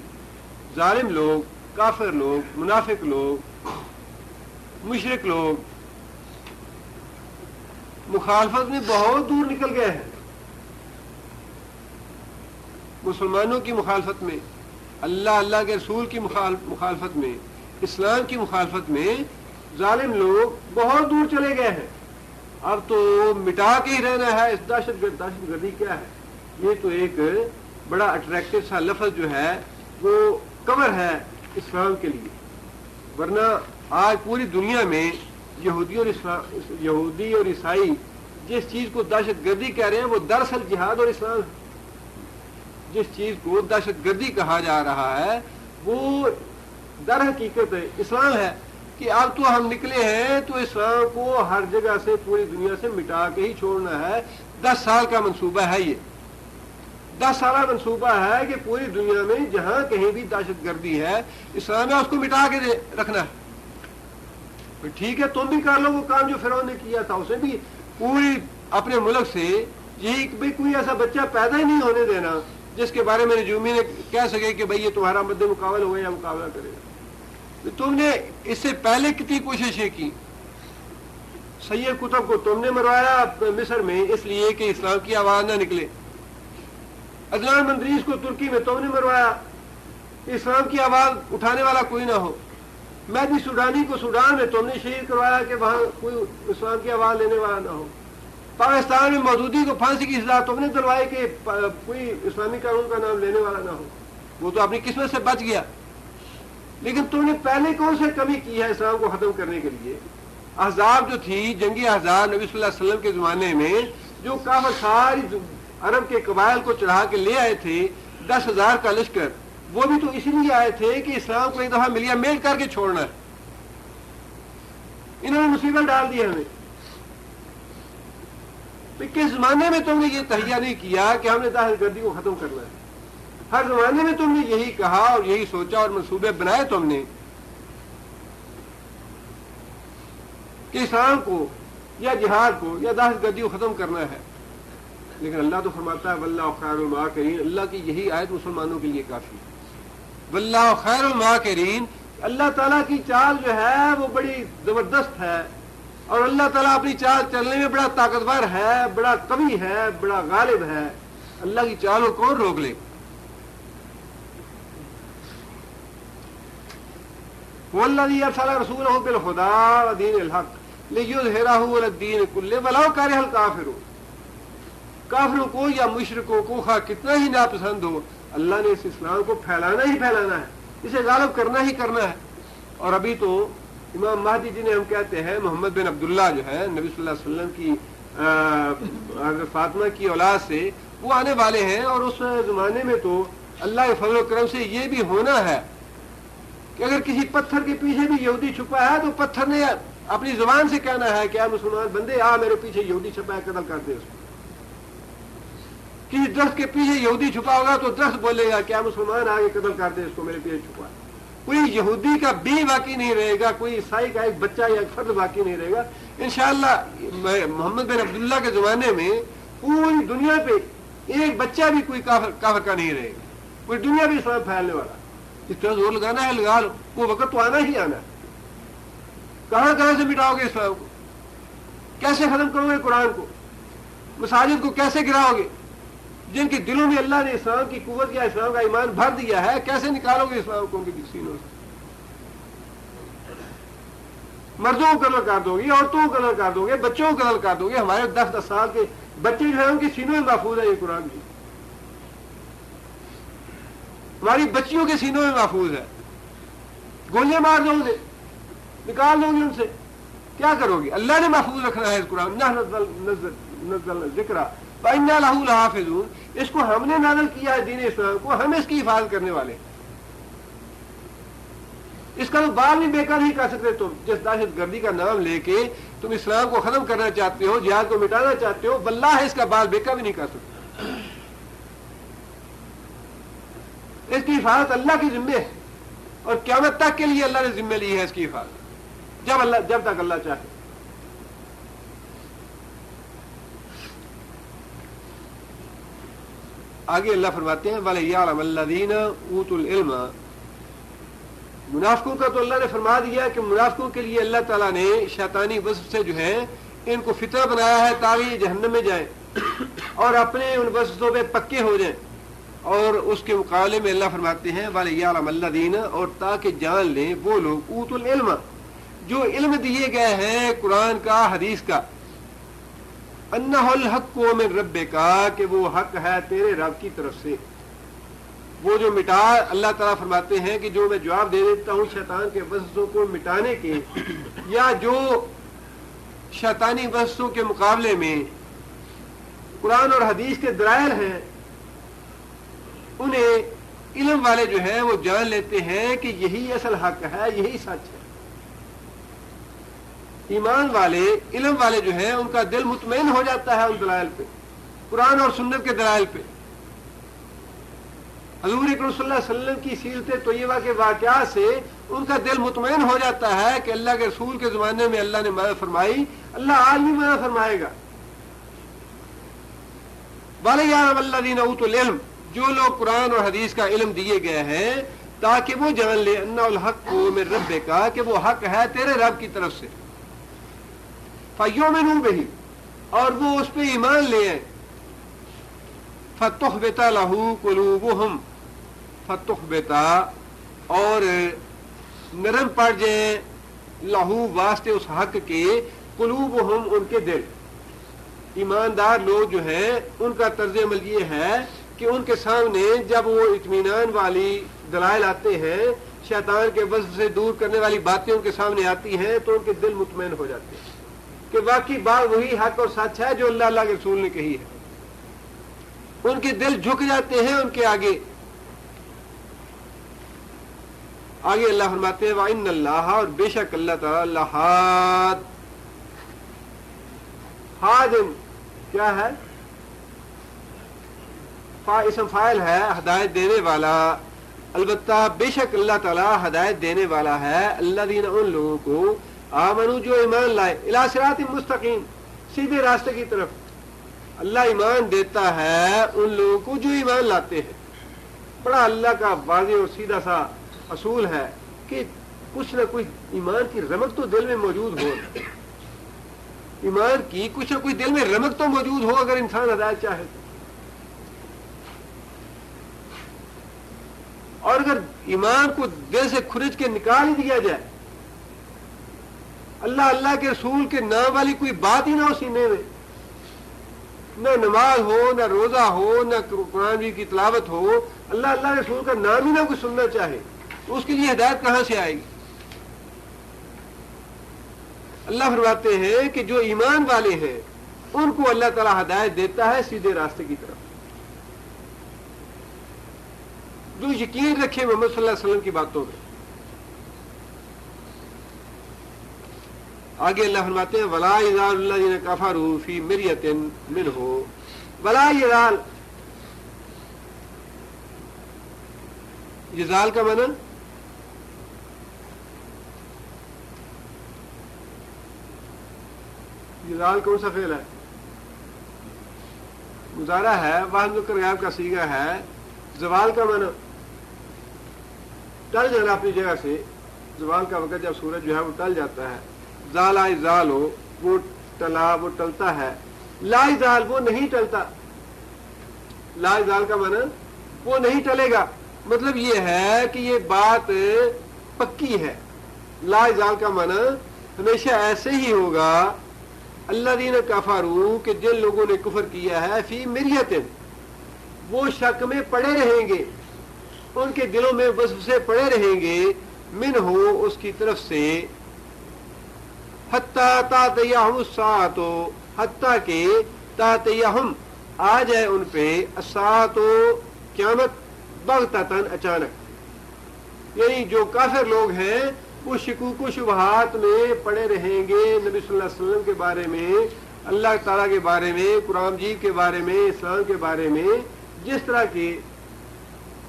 ظالم لوگ، کافر لوگ، منافق لوگ، مشرک لوگ مخالفت میں بہت دور نکل گئے ہیں۔ مسلمانوں کی مخالفت میں، اللہ کے رسول کی مخالفت میں، اسلام کی مخالفت میں ظالم لوگ بہت دور چلے گئے ہیں۔ اب تو مٹا کے ہی رہنا ہے۔ اس دہشت گردی کیا ہے؟ یہ تو ایک بڑا اٹریکٹو سا لفظ جو ہے وہ کور ہے اسلام کے لیے، ورنہ آج پوری دنیا میں یہودی اور عیسائی جس چیز کو دہشت گردی کہہ رہے ہیں وہ دراصل جہاد اور اسلام ہے۔ جس چیز کو دہشت گردی کہا جا رہا ہے وہ در حقیقت اسلام ہے، کہ اب تو ہم نکلے ہیں تو اسلام کو ہر جگہ سے پوری دنیا سے مٹا کے ہی چھوڑنا ہے۔ 10 سال کا منصوبہ ہے یہ، 10 سالہ منصوبہ ہے کہ پوری دنیا میں جہاں کہیں بھی دہشت گردی ہے اسلام میں اس کو مٹا کے رکھنا ہے. ٹھیک ہے تم بھی کر لو وہ کام جو فرعون نے کیا تھا, اسے بھی پوری اپنے ملک سے یہی کہ کوئی ایسا بچہ پیدا ہی نہیں ہونے دینا جس کے بارے میں نجومی نے کہہ سکے کہ بھئی یہ تمہارا مد مقابل ہوگا یا مقابلہ کرے گا. تم نے اس سے پہلے کتنی کوششیں کی. سید قطب کو تم نے مروایا مصر میں اس لیے کہ اسلام کی آواز نہ نکلے. عدنان مندریس کو ترکی میں تم نے مروایا اسلام کی آواز اٹھانے والا کوئی نہ ہو. مہدی سوڈانی کو سوڈان میں تم نے شہید کروایا کہ وہاں کوئی اسلام کی آواز لینے والا نہ ہو. پاکستان میں مودودی کو پھانسی کی سزا تم نے دلوائی کہ کوئی اسلامی قانون کا نام لینے والا نہ ہو. وہ تو اپنی قسمت سے بچ گیا. لیکن تم نے پہلے کون سے کمی کی ہے اسلام کو ختم کرنے کے لیے؟ احزاب جو تھی, جنگی احزاب نبی صلی اللہ علیہ وسلم کے زمانے میں جو کافر ساری عرب کے قبائل کو چڑھا کے لے آئے تھے 10,000 کا لشکر, وہ بھی تو اسی لیے آئے تھے کہ اسلام کو ایک دفعہ ملیا میل کر کے چھوڑنا ہے. انہوں نے مصیبت ڈال دی ہمیں. کس زمانے میں تم نے یہ تہیہ نہیں کیا کہ ہم نے دہشت گردی کو ختم کرنا ہے؟ ہر زمانے میں تم نے یہی کہا اور یہی سوچا اور منصوبے بنائے تم نے کہ اسلام کو یا جہاد کو یا دہشت گردی کو ختم کرنا ہے. لیکن اللہ تو فرماتا ہے واللہ خیر الماکرین. اللہ کی یہی آیت مسلمانوں کے لیے کافی ہے. واللہ خیر الماکرین. اللہ تعالیٰ کی چال جو ہے وہ بڑی زبردست ہے اور اللہ تعالیٰ اپنی چال چلنے میں بڑا طاقتور ہے, بڑا قوی ہے, بڑا غالب ہے. اللہ کی چال کو کون روک لے؟ والذی ارسل رسولہ بالہدی ودین الحق لیظہرہ علی الدین کلہ ولو کرہ الکافرون. کافروں کو یا مشرکوں کو خواہ کتنا ہی ناپسند ہو, اللہ نے اس اسلام کو پھیلانا ہی پھیلانا ہے, اسے غالب کرنا ہی کرنا ہے. اور ابھی تو امام مہدی جنہیں ہم کہتے ہیں محمد بن عبداللہ جو ہے نبی صلی اللہ علیہ وسلم کی حضرت فاطمہ کی اولاد سے, وہ آنے والے ہیں. اور اس زمانے میں تو اللہ کے فضل و کرم سے یہ بھی ہونا ہے کہ اگر کسی پتھر کے پیچھے بھی یہودی چھپا ہے تو پتھر نے اپنی زبان سے کہنا ہے کہ اے مسلمان بندے آ میرے پیچھے یہودی چھپا ہے, قتل کر دے اس کو. کسی درخت کے پیچھے یہودی چھپا ہوگا تو درخت بولے گا کہ اے مسلمان آگے قتل کر دے اس کو, میرے پیچھے چھپا ہے. کوئی یہودی کا بھی باقی نہیں رہے گا, کوئی عیسائی کا ایک بچہ یا ایک فرد باقی نہیں رہے گا. انشاءاللہ محمد بن عبداللہ کے زمانے میں پوری دنیا پہ ایک بچہ بھی کوئی کافر کا نہیں رہے گا. پوری دنیا بھی اسلام پھیلنے والا. اس طرح زور لگانا ہے لگا لو, وہ وقت تو آنا ہی آنا ہے. کہاں کہاں سے مٹاؤ گے اسلام کو؟ کیسے ختم کرو گے قرآن کو؟ مساجد کو کیسے گراؤ گے؟ جن کے دلوں میں اللہ نے اسلام کی قوت یا اسلام کا ایمان بھر دیا ہے, کیسے نکالو گے اسلام کو ان کے سینوں سے؟ مردوں کو قتل کر دو گے, عورتوں کو قتل کر دو گے, بچوں کو قتل کر دو گے. ہمارے 10-10 سال کے بچے جو ہیں ان کے سینوں میں محفوظ ہے یہ قرآن کی. ہماری بچیوں کے سینوں میں محفوظ ہے. گولیاں مار دو گے, نکال دو گے ان سے, کیا کرو گے؟ اللہ نے محفوظ رکھنا ہے اس قرآن. نزل ذکر وَإِنَّا لَهُ لَحَافِظُونَ. اس کو ہم نے نازل کیا ہے دین اسلام کو, ہم اس کی حفاظت کرنے والے. اس کا تو بال بھی بیکار نہیں کر سکتے تم. جس دہشت گردی کا نام لے کے تم اسلام کو ختم کرنا چاہتے ہو, جہاد کو مٹانا چاہتے ہو, واللہ اس کا بال بیکار بھی نہیں کر سکتے. اس کی حفاظت اللہ کی ذمہ ہے اور قیامت تک کے لیے اللہ نے ذمہ لی ہے اس کی حفاظت, جب تک اللہ چاہے. آگے اللہ فرماتے ہیں وَلِيَعْلَمَ الَّذِينَ أُوتُوا الْعِلْمَ. منافقوں کا تو اللہ نے فرما دیا کہ منافقوں کے لیے اللہ تعالیٰ نے شیطانی وصف سے جو ہے ان کو فتنہ بنایا ہے تاکہ یہ جہنم میں جائیں اور اپنے ان وصفوں پہ پکے ہو جائیں. اور اس کے مقابلے میں اللہ فرماتے ہیں وَلِيَعْلَمَ الَّذِينَ, اور تاکہ جان لیں وہ لوگ اوتوا العلم جو علم دیے گئے ہیں قرآن کا حدیث کا, انہ الحق من ربک, کہ وہ حق ہے تیرے رب کی طرف سے. وہ جو مٹا, اللہ تعالیٰ فرماتے ہیں کہ جو میں جواب دے دیتا ہوں شیطان کے وسوسوں کو مٹانے کے, یا جو شیطانی وسوسوں کے مقابلے میں قرآن اور حدیث کے دلائل ہیں, انہیں علم والے جو ہیں وہ جان لیتے ہیں کہ یہی اصل حق ہے, یہی سچ ہے. ایمان والے, علم والے جو ہیں ان کا دل مطمئن ہو جاتا ہے ان دلائل پہ, قرآن اور سنت کے دلائل پہ. حضور اکرم صلی اللہ علیہ وسلم کی سیرت طیبہ کے واقعات سے ان کا دل مطمئن ہو جاتا ہے کہ اللہ کے رسول کے زمانے میں اللہ نے مدد فرمائی، اللہ آج بھی مدد فرمائے گا۔ وَلِيَعْلَمَ الَّذِينَ أُوتُوا الْعِلْمَ، جو لوگ قرآن اور حدیث کا علم دیے گئے ہیں تاکہ وہ جان لے اَنَّهُ الْحَقُّ مِن رَبِّكَ، کہ وہ حق ہے تیرے رب کی طرف سے، فَيُؤْمِنُوا بِهِ، اور وہ اس پہ ایمان لے آئیں، فَتُخْبِتَ لَهُ قُلُوبُهُمْ، فتخبتا اور نرم پڑ جائیں لہو واسطے اس حق کے، قلوبہم ان کے دل۔ ایماندار لوگ جو ہیں ان کا طرز عمل یہ ہے کہ ان کے سامنے جب وہ اطمینان والی دلائل آتے ہیں، شیطان کے وصف سے دور کرنے والی باتیں ان کے سامنے آتی ہیں تو ان کے دل مطمئن ہو جاتے ہیں کہ واقعی بات وہی حق اور سچ ہے جو اللہ کے رسول نے کہی ہے۔ ان کے دل جھک جاتے ہیں ان کے آگے۔ آگے اللہ فرماتے ہیں وَإِنَّ اللَّهَ، اور بے شک اللہ تعالیٰ، لَحَادٍ، حادم کیا ہے؟ اسم فاعل ہے، ہدایت دینے والا۔ البتہ بے شک اللہ تعالیٰ ہدایت دینے والا ہے الذین، ان لوگوں کو، آمنوا جو ایمان لائے، الی صراط مستقیم، سیدھے راستے کی طرف۔ اللہ ایمان دیتا ہے ان لوگوں کو جو ایمان لاتے ہیں۔ بڑا اللہ کا واضح اور سیدھا سا اصول ہے کہ کچھ نہ کچھ ایمان کی رمق تو دل میں موجود ہو، ایمان کی کچھ نہ کچھ دل میں رمق تو موجود ہو اگر انسان ہدایت چاہے تو۔ اور اگر ایمان کو دل سے کھرچ کے نکال ہی دیا جائے، اللہ کے رسول کے نام والی کوئی بات ہی نہ ہو سینے میں، نہ نماز ہو، نہ روزہ ہو، نہ قرآن کی تلاوت ہو، اللہ کے رسول کا نام ہی نہ کوئی سننا چاہے، اس کے لیے ہدایت کہاں سے آئے گی؟ اللہ فرماتے ہیں کہ جو ایمان والے ہیں ان کو اللہ تعالیٰ ہدایت دیتا ہے سیدھے راستے کی طرف، جو یقین رکھے محمد صلی اللہ علیہ وسلم کی باتوں میں۔ آگے اللہ فرماتے ہیں وَلَا يَزَالُ الَّذِينَ كَفَرُوا فِي مِرْيَةٍ مِّنْهُ، وَلَا يَزَالُ، یزال کا معنی یزال کون سا فعل ہے؟ مضارع ہے، بعض مذکر غائب کا صیغہ ہے۔ زوال کا معنی ٹل جانا اپنی جگہ سے، زوال کا وقت جب سورج جو ہے وہ ٹل جاتا ہے۔ زالا ازال ہو، وہ ٹلا، وہ ٹلتا ہے۔ لا ازال، وہ نہیں ٹلتا۔ لا ازال کا معنی وہ نہیں ٹلے گا، مطلب یہ ہے کہ یہ بات پکی ہے۔ لا ازال کا معنی ہمیشہ ایسے ہی ہوگا۔ الذین کفروا، کہ جن لوگوں نے کفر کیا ہے، فی مریۃ، وہ شک میں پڑے رہیں گے، ان کے دلوں میں وصف سے پڑے رہیں گے، منہ، اس کی طرف سے، حتی تأتیہم الساعۃ، حتیٰ کہ تأتیہم، آ جائے ان پہ، الساعۃ، قیامت، بغتتاً، اچانک۔ یعنی جو کافر لوگ ہیں وہ شکوک و شبہات میں پڑے رہیں گے نبی صلی اللہ علیہ وسلم کے بارے میں، اللہ تعالیٰ کے بارے میں، قرآن مجید کے بارے میں، اسلام کے بارے میں، جس طرح کے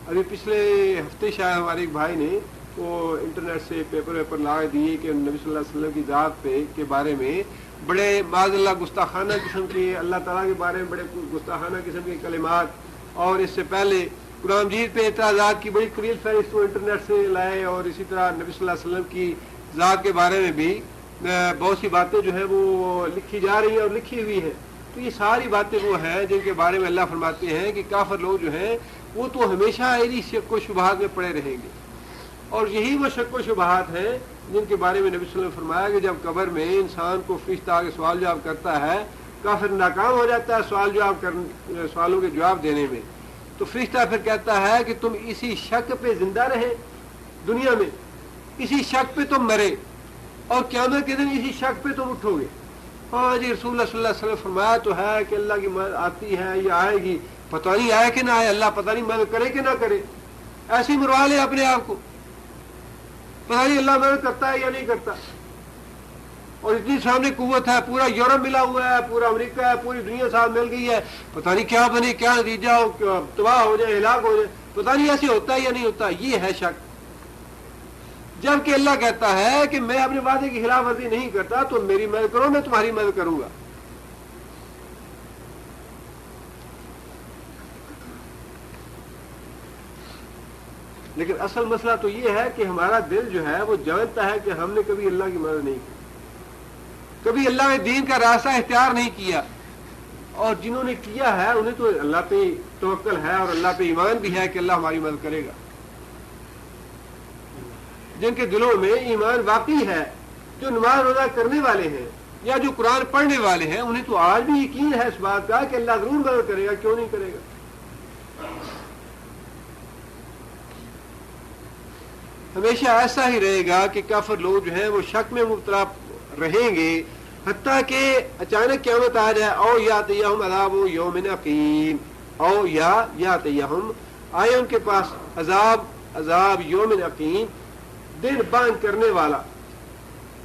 ابھی پچھلے ہفتے شاید ہمارے ایک بھائی نے وہ انٹرنیٹ سے پیپر لا دیے کہ نبی صلی اللہ علیہ وسلم کی ذات پہ کے بارے میں بڑے معاذ اللہ گستاخانہ قسم کے، اللہ تعالیٰ کے بارے میں بڑے گستاخانہ قسم کے کلمات، اور اس سے پہلے قرآن مجید پہ اعتراضات کی بڑی طویل فہرست وہ انٹرنیٹ سے لائے، اور اسی طرح نبی صلی اللہ علیہ وسلم کی ذات کے بارے میں بھی بہت سی باتیں جو ہیں وہ لکھی جا رہی ہیں اور لکھی ہوئی ہیں۔ تو یہ ساری باتیں وہ ہیں جن کے بارے میں اللہ فرماتے ہیں کہ کافر لوگ جو ہیں وہ تو ہمیشہ انہی شک و شبہات میں پڑے رہیں گے، اور یہی وہ شک و شبہات ہیں جن کے بارے میں نبی صلی اللہ علیہ وسلم نے فرمایا کہ جب قبر میں انسان کو فرشتہ آگے سوال جواب کرتا ہے، کافر ناکام ہو جاتا ہے سوالوں کے جواب دینے میں، تو فرشتہ پھر کہتا ہے کہ تم اسی شک پہ زندہ رہے دنیا میں، اسی شک پہ تم مرے، اور قیامت کے دن اسی شک پہ تم اٹھو گے۔ ہاں جی، رسول اللہ صلی اللہ علیہ وسلم فرمایا تو ہے کہ اللہ کی مدد آتی ہے یا آئے گی، پتہ نہیں آئے کہ نہ آئے، اللہ پتہ نہیں مدد کرے کہ نہ کرے، ایسے ہی مروا لے اپنے آپ کو، پتہ نہیں اللہ مدد کرتا ہے یا نہیں کرتا۔ اور اتنی سامنے قوت ہے، پورا یورپ ملا ہوا ہے، پورا امریکہ ہے، پوری دنیا ساتھ مل گئی ہے، پتہ نہیں کیا بنے، کیا نتیجہ ہو، تباہ ہو جائے، ہلاک ہو جائے، پتہ نہیں ایسے ہوتا ہے یا نہیں ہوتا، یہ ہے شک۔ جبکہ اللہ کہتا ہے کہ میں اپنے وعدے کی خلاف ورزی نہیں کرتا، تم میری مدد کرو، میں تمہاری مدد کروں گا۔ لیکن اصل مسئلہ تو یہ ہے کہ ہمارا دل جو ہے وہ جانتا ہے کہ ہم نے کبھی اللہ کی مدد نہیں کی، کبھی اللہ کے دین کا راستہ اختیار نہیں کیا، اور جنہوں نے کیا ہے انہیں تو اللہ پہ توکل ہے اور اللہ پہ ایمان بھی ہے کہ اللہ ہماری مدد کرے گا۔ جن کے دلوں میں ایمان واقعی ہے، جو نماز روزہ کرنے والے ہیں یا جو قرآن پڑھنے والے ہیں، انہیں تو آج بھی یقین ہے اس بات کا کہ اللہ ضرور مدد کرے گا، کیوں نہیں کرے گا۔ ہمیشہ ایسا ہی رہے گا کہ کافر لوگ جو ہیں وہ شک میں مبتلا رہیں گے، حتیٰ کہ اچانک قیامت آ جائے، او یاتیہم عذاب یوم عقیم، او یاتیہم آئے ان کے پاس عذاب یوم عقیم، دن بانج کرنے والا،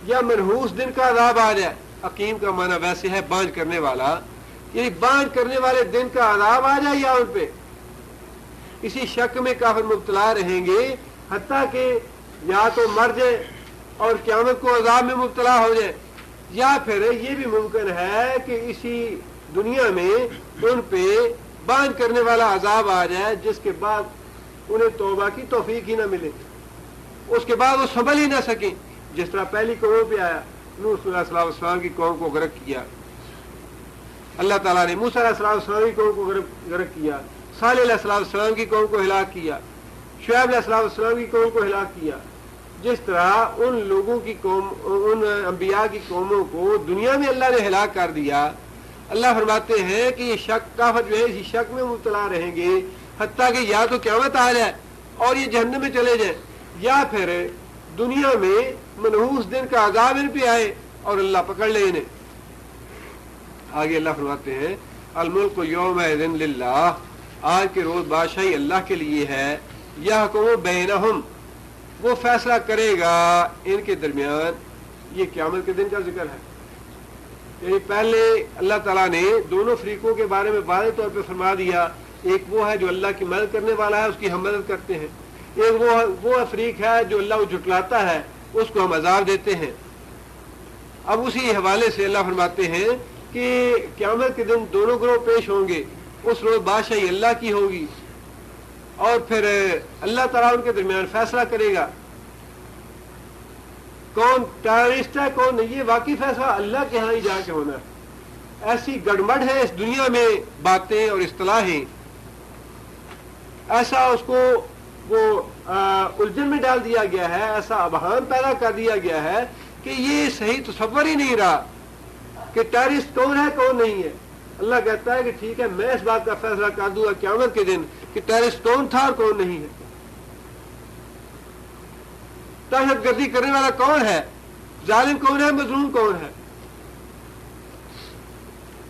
یا منحوس دن کا عذاب آ جائے۔ عقیم کا معنی ویسے ہے بانج کرنے والا، یعنی بانج کرنے والے دن کا عذاب آ جائے یا ان پہ اسی شک میں کافر مبتلا رہیں گے، حتیٰ کہ یا تو مر جائے اور قیامت کو عذاب میں مبتلا ہو جائے، یا پھر یہ بھی ممکن ہے کہ اسی دنیا میں ان پہ بانج کرنے والا عذاب آ جائے، جس کے بعد انہیں توبہ کی توفیق ہی نہ ملے، اس کے بعد وہ سنبھل ہی نہ سکیں، جس طرح پہلی قوموں پہ آیا، نوح علیہ السلام کی قوم کو غرق کیا، اللہ تعالیٰ نے موسیٰ علیہ السلام کی قوم کو غرق کیا، صالح علیہ السلام کی قوم کو ہلاک کیا، شعیب علیہ السلام کی قوم کو ہلاک کیا۔ جس طرح ان لوگوں کی قوم، ان انبیاء کی قوموں کو دنیا میں اللہ نے ہلاک کر دیا، اللہ فرماتے ہیں کہ یہ شک کافر جو ہے اسی شک میں مبتلا رہیں گے، حتیٰ کہ یا تو قیامت آ جائے اور یہ جہنم میں چلے جائیں، یا پھر دنیا میں منحوس دن کا عذاب ان پہ آئے اور اللہ پکڑ لے انہیں۔ آگے اللہ فرماتے ہیں الملک یومئذ للہ، آج کے روز بادشاہی اللہ کے لیے ہے، یحکم بینہم، وہ فیصلہ کرے گا ان کے درمیان۔ یہ قیامت کے دن کا ذکر ہے، یعنی پہلے اللہ تعالیٰ نے دونوں فریقوں کے بارے میں واضح طور پہ فرما دیا، ایک وہ ہے جو اللہ کی مدد کرنے والا ہے، اس کی ہم مدد کرتے ہیں، ایک وہ فریق ہے جو اللہ کو جھٹلاتا ہے، اس کو ہم عذاب دیتے ہیں۔ اب اسی حوالے سے اللہ فرماتے ہیں کہ قیامت کے دن دونوں گروہ پیش ہوں گے، اس روز بادشاہی اللہ کی ہوگی، اور پھر اللہ تعالیٰ ان کے درمیان فیصلہ کرے گا کون ٹیررسٹ ہے کون نہیں۔ یہ واقعی فیصلہ اللہ کے ہاں ہی جا کے ہونا ہے۔ ایسی گڑبڑ ہے اس دنیا میں باتیں اور اصطلاحیں، ایسا اس کو وہ الجھن میں ڈال دیا گیا ہے، ایسا ابہام پیدا کر دیا گیا ہے کہ یہ صحیح تصور ہی نہیں رہا کہ ٹیررسٹ کون ہے کون نہیں ہے۔ اللہ کہتا ہے کہ ٹھیک ہے، میں اس بات کا فیصلہ کر دوں گا قیامت کے دن کہ ٹیررسٹ کون تھا اور کون نہیں ہے، دہشت گردی کرنے والا کون ہے، ظالم کون ہے، مظلوم کون ہے۔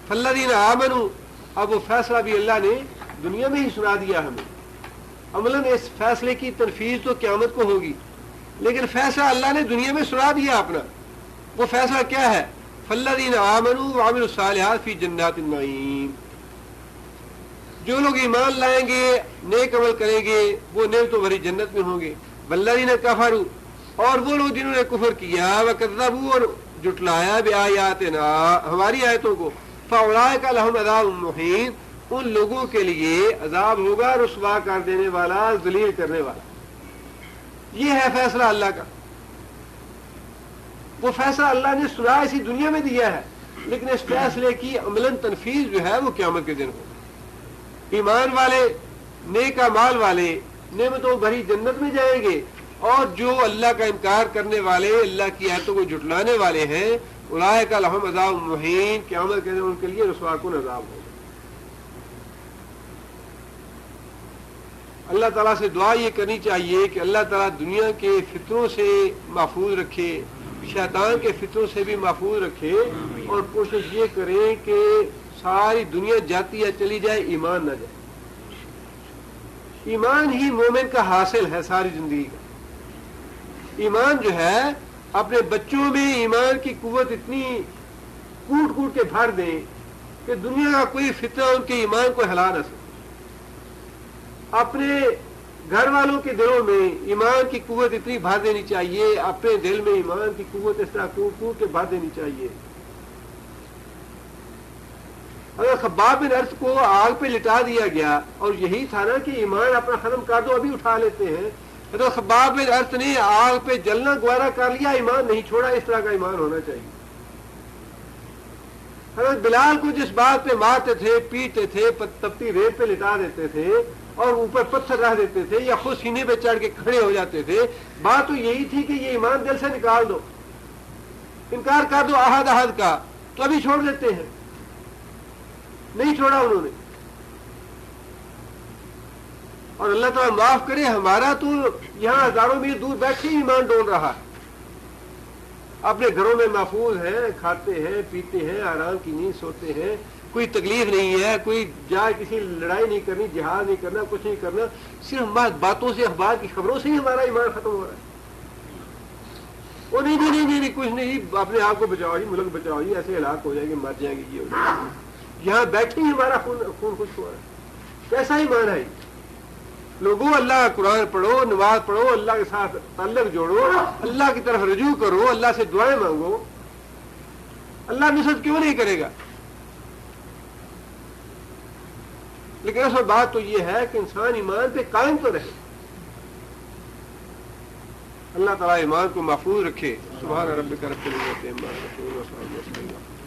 فالذین آمنوا، اب وہ فیصلہ بھی اللہ نے دنیا میں ہی سنا دیا ہمیں۔ عملاً اس فیصلے کی تنفیذ تو قیامت کو ہوگی، لیکن فیصلہ اللہ نے دنیا میں سنا دیا اپنا۔ وہ فیصلہ کیا ہے؟ فالذین آمنوا وعملوا الصالحات فی جنات النعیم، جو لوگ ایمان لائیں گے، نیک عمل کریں گے، وہ نعمتوں بھری جنت میں ہوں گے۔ والذین کفروا، اور وہ لوگ جنہوں نے کفر کیا، وکذبوا، اور جھٹلایا بآیاتنا، ہماری آیتوں کو، فاولئک لہم عذاب مہین، ان لوگوں کے لیے عذاب ہوگا رسوا کر دینے والا، ذلیل کرنے والا۔ یہ ہے فیصلہ اللہ کا۔ وہ فیصلہ اللہ نے سنا اسی دنیا میں دیا ہے، لیکن اس فیصلے کی عملاً تنفیذ جو ہے وہ قیامت کے دن ہوگی۔ ایمان والے، نیک اعمال والے نعمتوں بھری جنت میں جائیں گے، اور جو اللہ کا انکار کرنے والے، اللہ کی آیتوں کو جھٹلانے والے ہیں، اولئک لہم عذاب مہین، قیامت کے دن ان کے لیے رسوا کن عذاب ہوگا۔ اللہ تعالیٰ سے دعا یہ کرنی چاہیے کہ اللہ تعالیٰ دنیا کے فتنوں سے محفوظ رکھے، شیطان کے فتنوں سے بھی محفوظ رکھے، اور کوشش یہ کریں کہ ساری دنیا جاتی ہے چلی جائے، ایمان نہ جائے۔ ایمان ہی مومن کا حاصل ہے ساری زندگی کا۔ ایمان جو ہے، اپنے بچوں میں ایمان کی قوت اتنی کوٹ کوٹ کے بھر دیں کہ دنیا کا کوئی فتنہ ان کے ایمان کو ہلا نہ سکے۔ اپنے گھر والوں کے دلوں میں ایمان کی قوت اتنی بھر دینی چاہیے، اپنے دل میں ایمان کی قوت اس طرح کوٹ کے بھر دینی چاہیے۔ اگر خباب بن ارت کو آگ پہ لٹا دیا گیا اور یہی تھا نا کہ ایمان اپنا ختم کر دو ابھی اٹھا لیتے ہیں، تو خباب بن ارت نے آگ پہ جلنا گوارا کر لیا، ایمان نہیں چھوڑا۔ اس طرح کا ایمان ہونا چاہیے۔ حضرت بلال کو جس بات پہ مارتے تھے، پیٹتے تھے، تپتی ریت پہ لٹا دیتے تھے اور اوپر پتھر رکھ دیتے تھے یا خود سینے پہ چڑھ کے کھڑے ہو جاتے تھے، بات تو یہی تھی کہ یہ ایمان دل سے نکال دو، انکار کر دو احد احد کا، تو ابھی چھوڑ دیتے ہیں۔ نہیں چھوڑا انہوں نے۔ اور اللہ تعالیٰ معاف کرے، ہمارا تو یہاں ہزاروں میل دور بیٹھے ہی ایمان ڈول رہا ہے، اپنے گھروں میں محفوظ ہیں، کھاتے ہیں، پیتے ہیں، آرام کی نیند سوتے ہیں، کوئی تکلیف نہیں ہے، کوئی جائے کسی لڑائی نہیں کرنی، جہاد نہیں کرنا، کچھ نہیں کرنا، صرف باتوں سے، اخبار کی خبروں سے ہی ہمارا ایمان ختم ہو رہا ہے۔ وہ نہیں کچھ نہیں، اپنے آپ کو بچاؤ جی، ملک بچاؤ جی، ایسے ہلاک ہو جائیں گے، مر جائیں گے، یہ ہو جائے گا۔ یہاں بیٹھے ہی ہمارا خون خشک ہو رہا ہے۔ کیسا ایمان ہے؟ لوگوں اللہ کا قرآن پڑھو، نماز پڑھو، اللہ کے ساتھ تعلق جوڑو، اللہ کی طرف رجوع کرو، اللہ سے دعائیں مانگو، اللہ نصرت کیوں نہیں کرے گا؟ لیکن اصل بات تو یہ ہے کہ انسان ایمان پہ قائم تو رہے۔ اللہ تعالیٰ ایمان کو محفوظ رکھے۔ سبحان ربک رب العزت عما یصفون وسلام علی المرسلین۔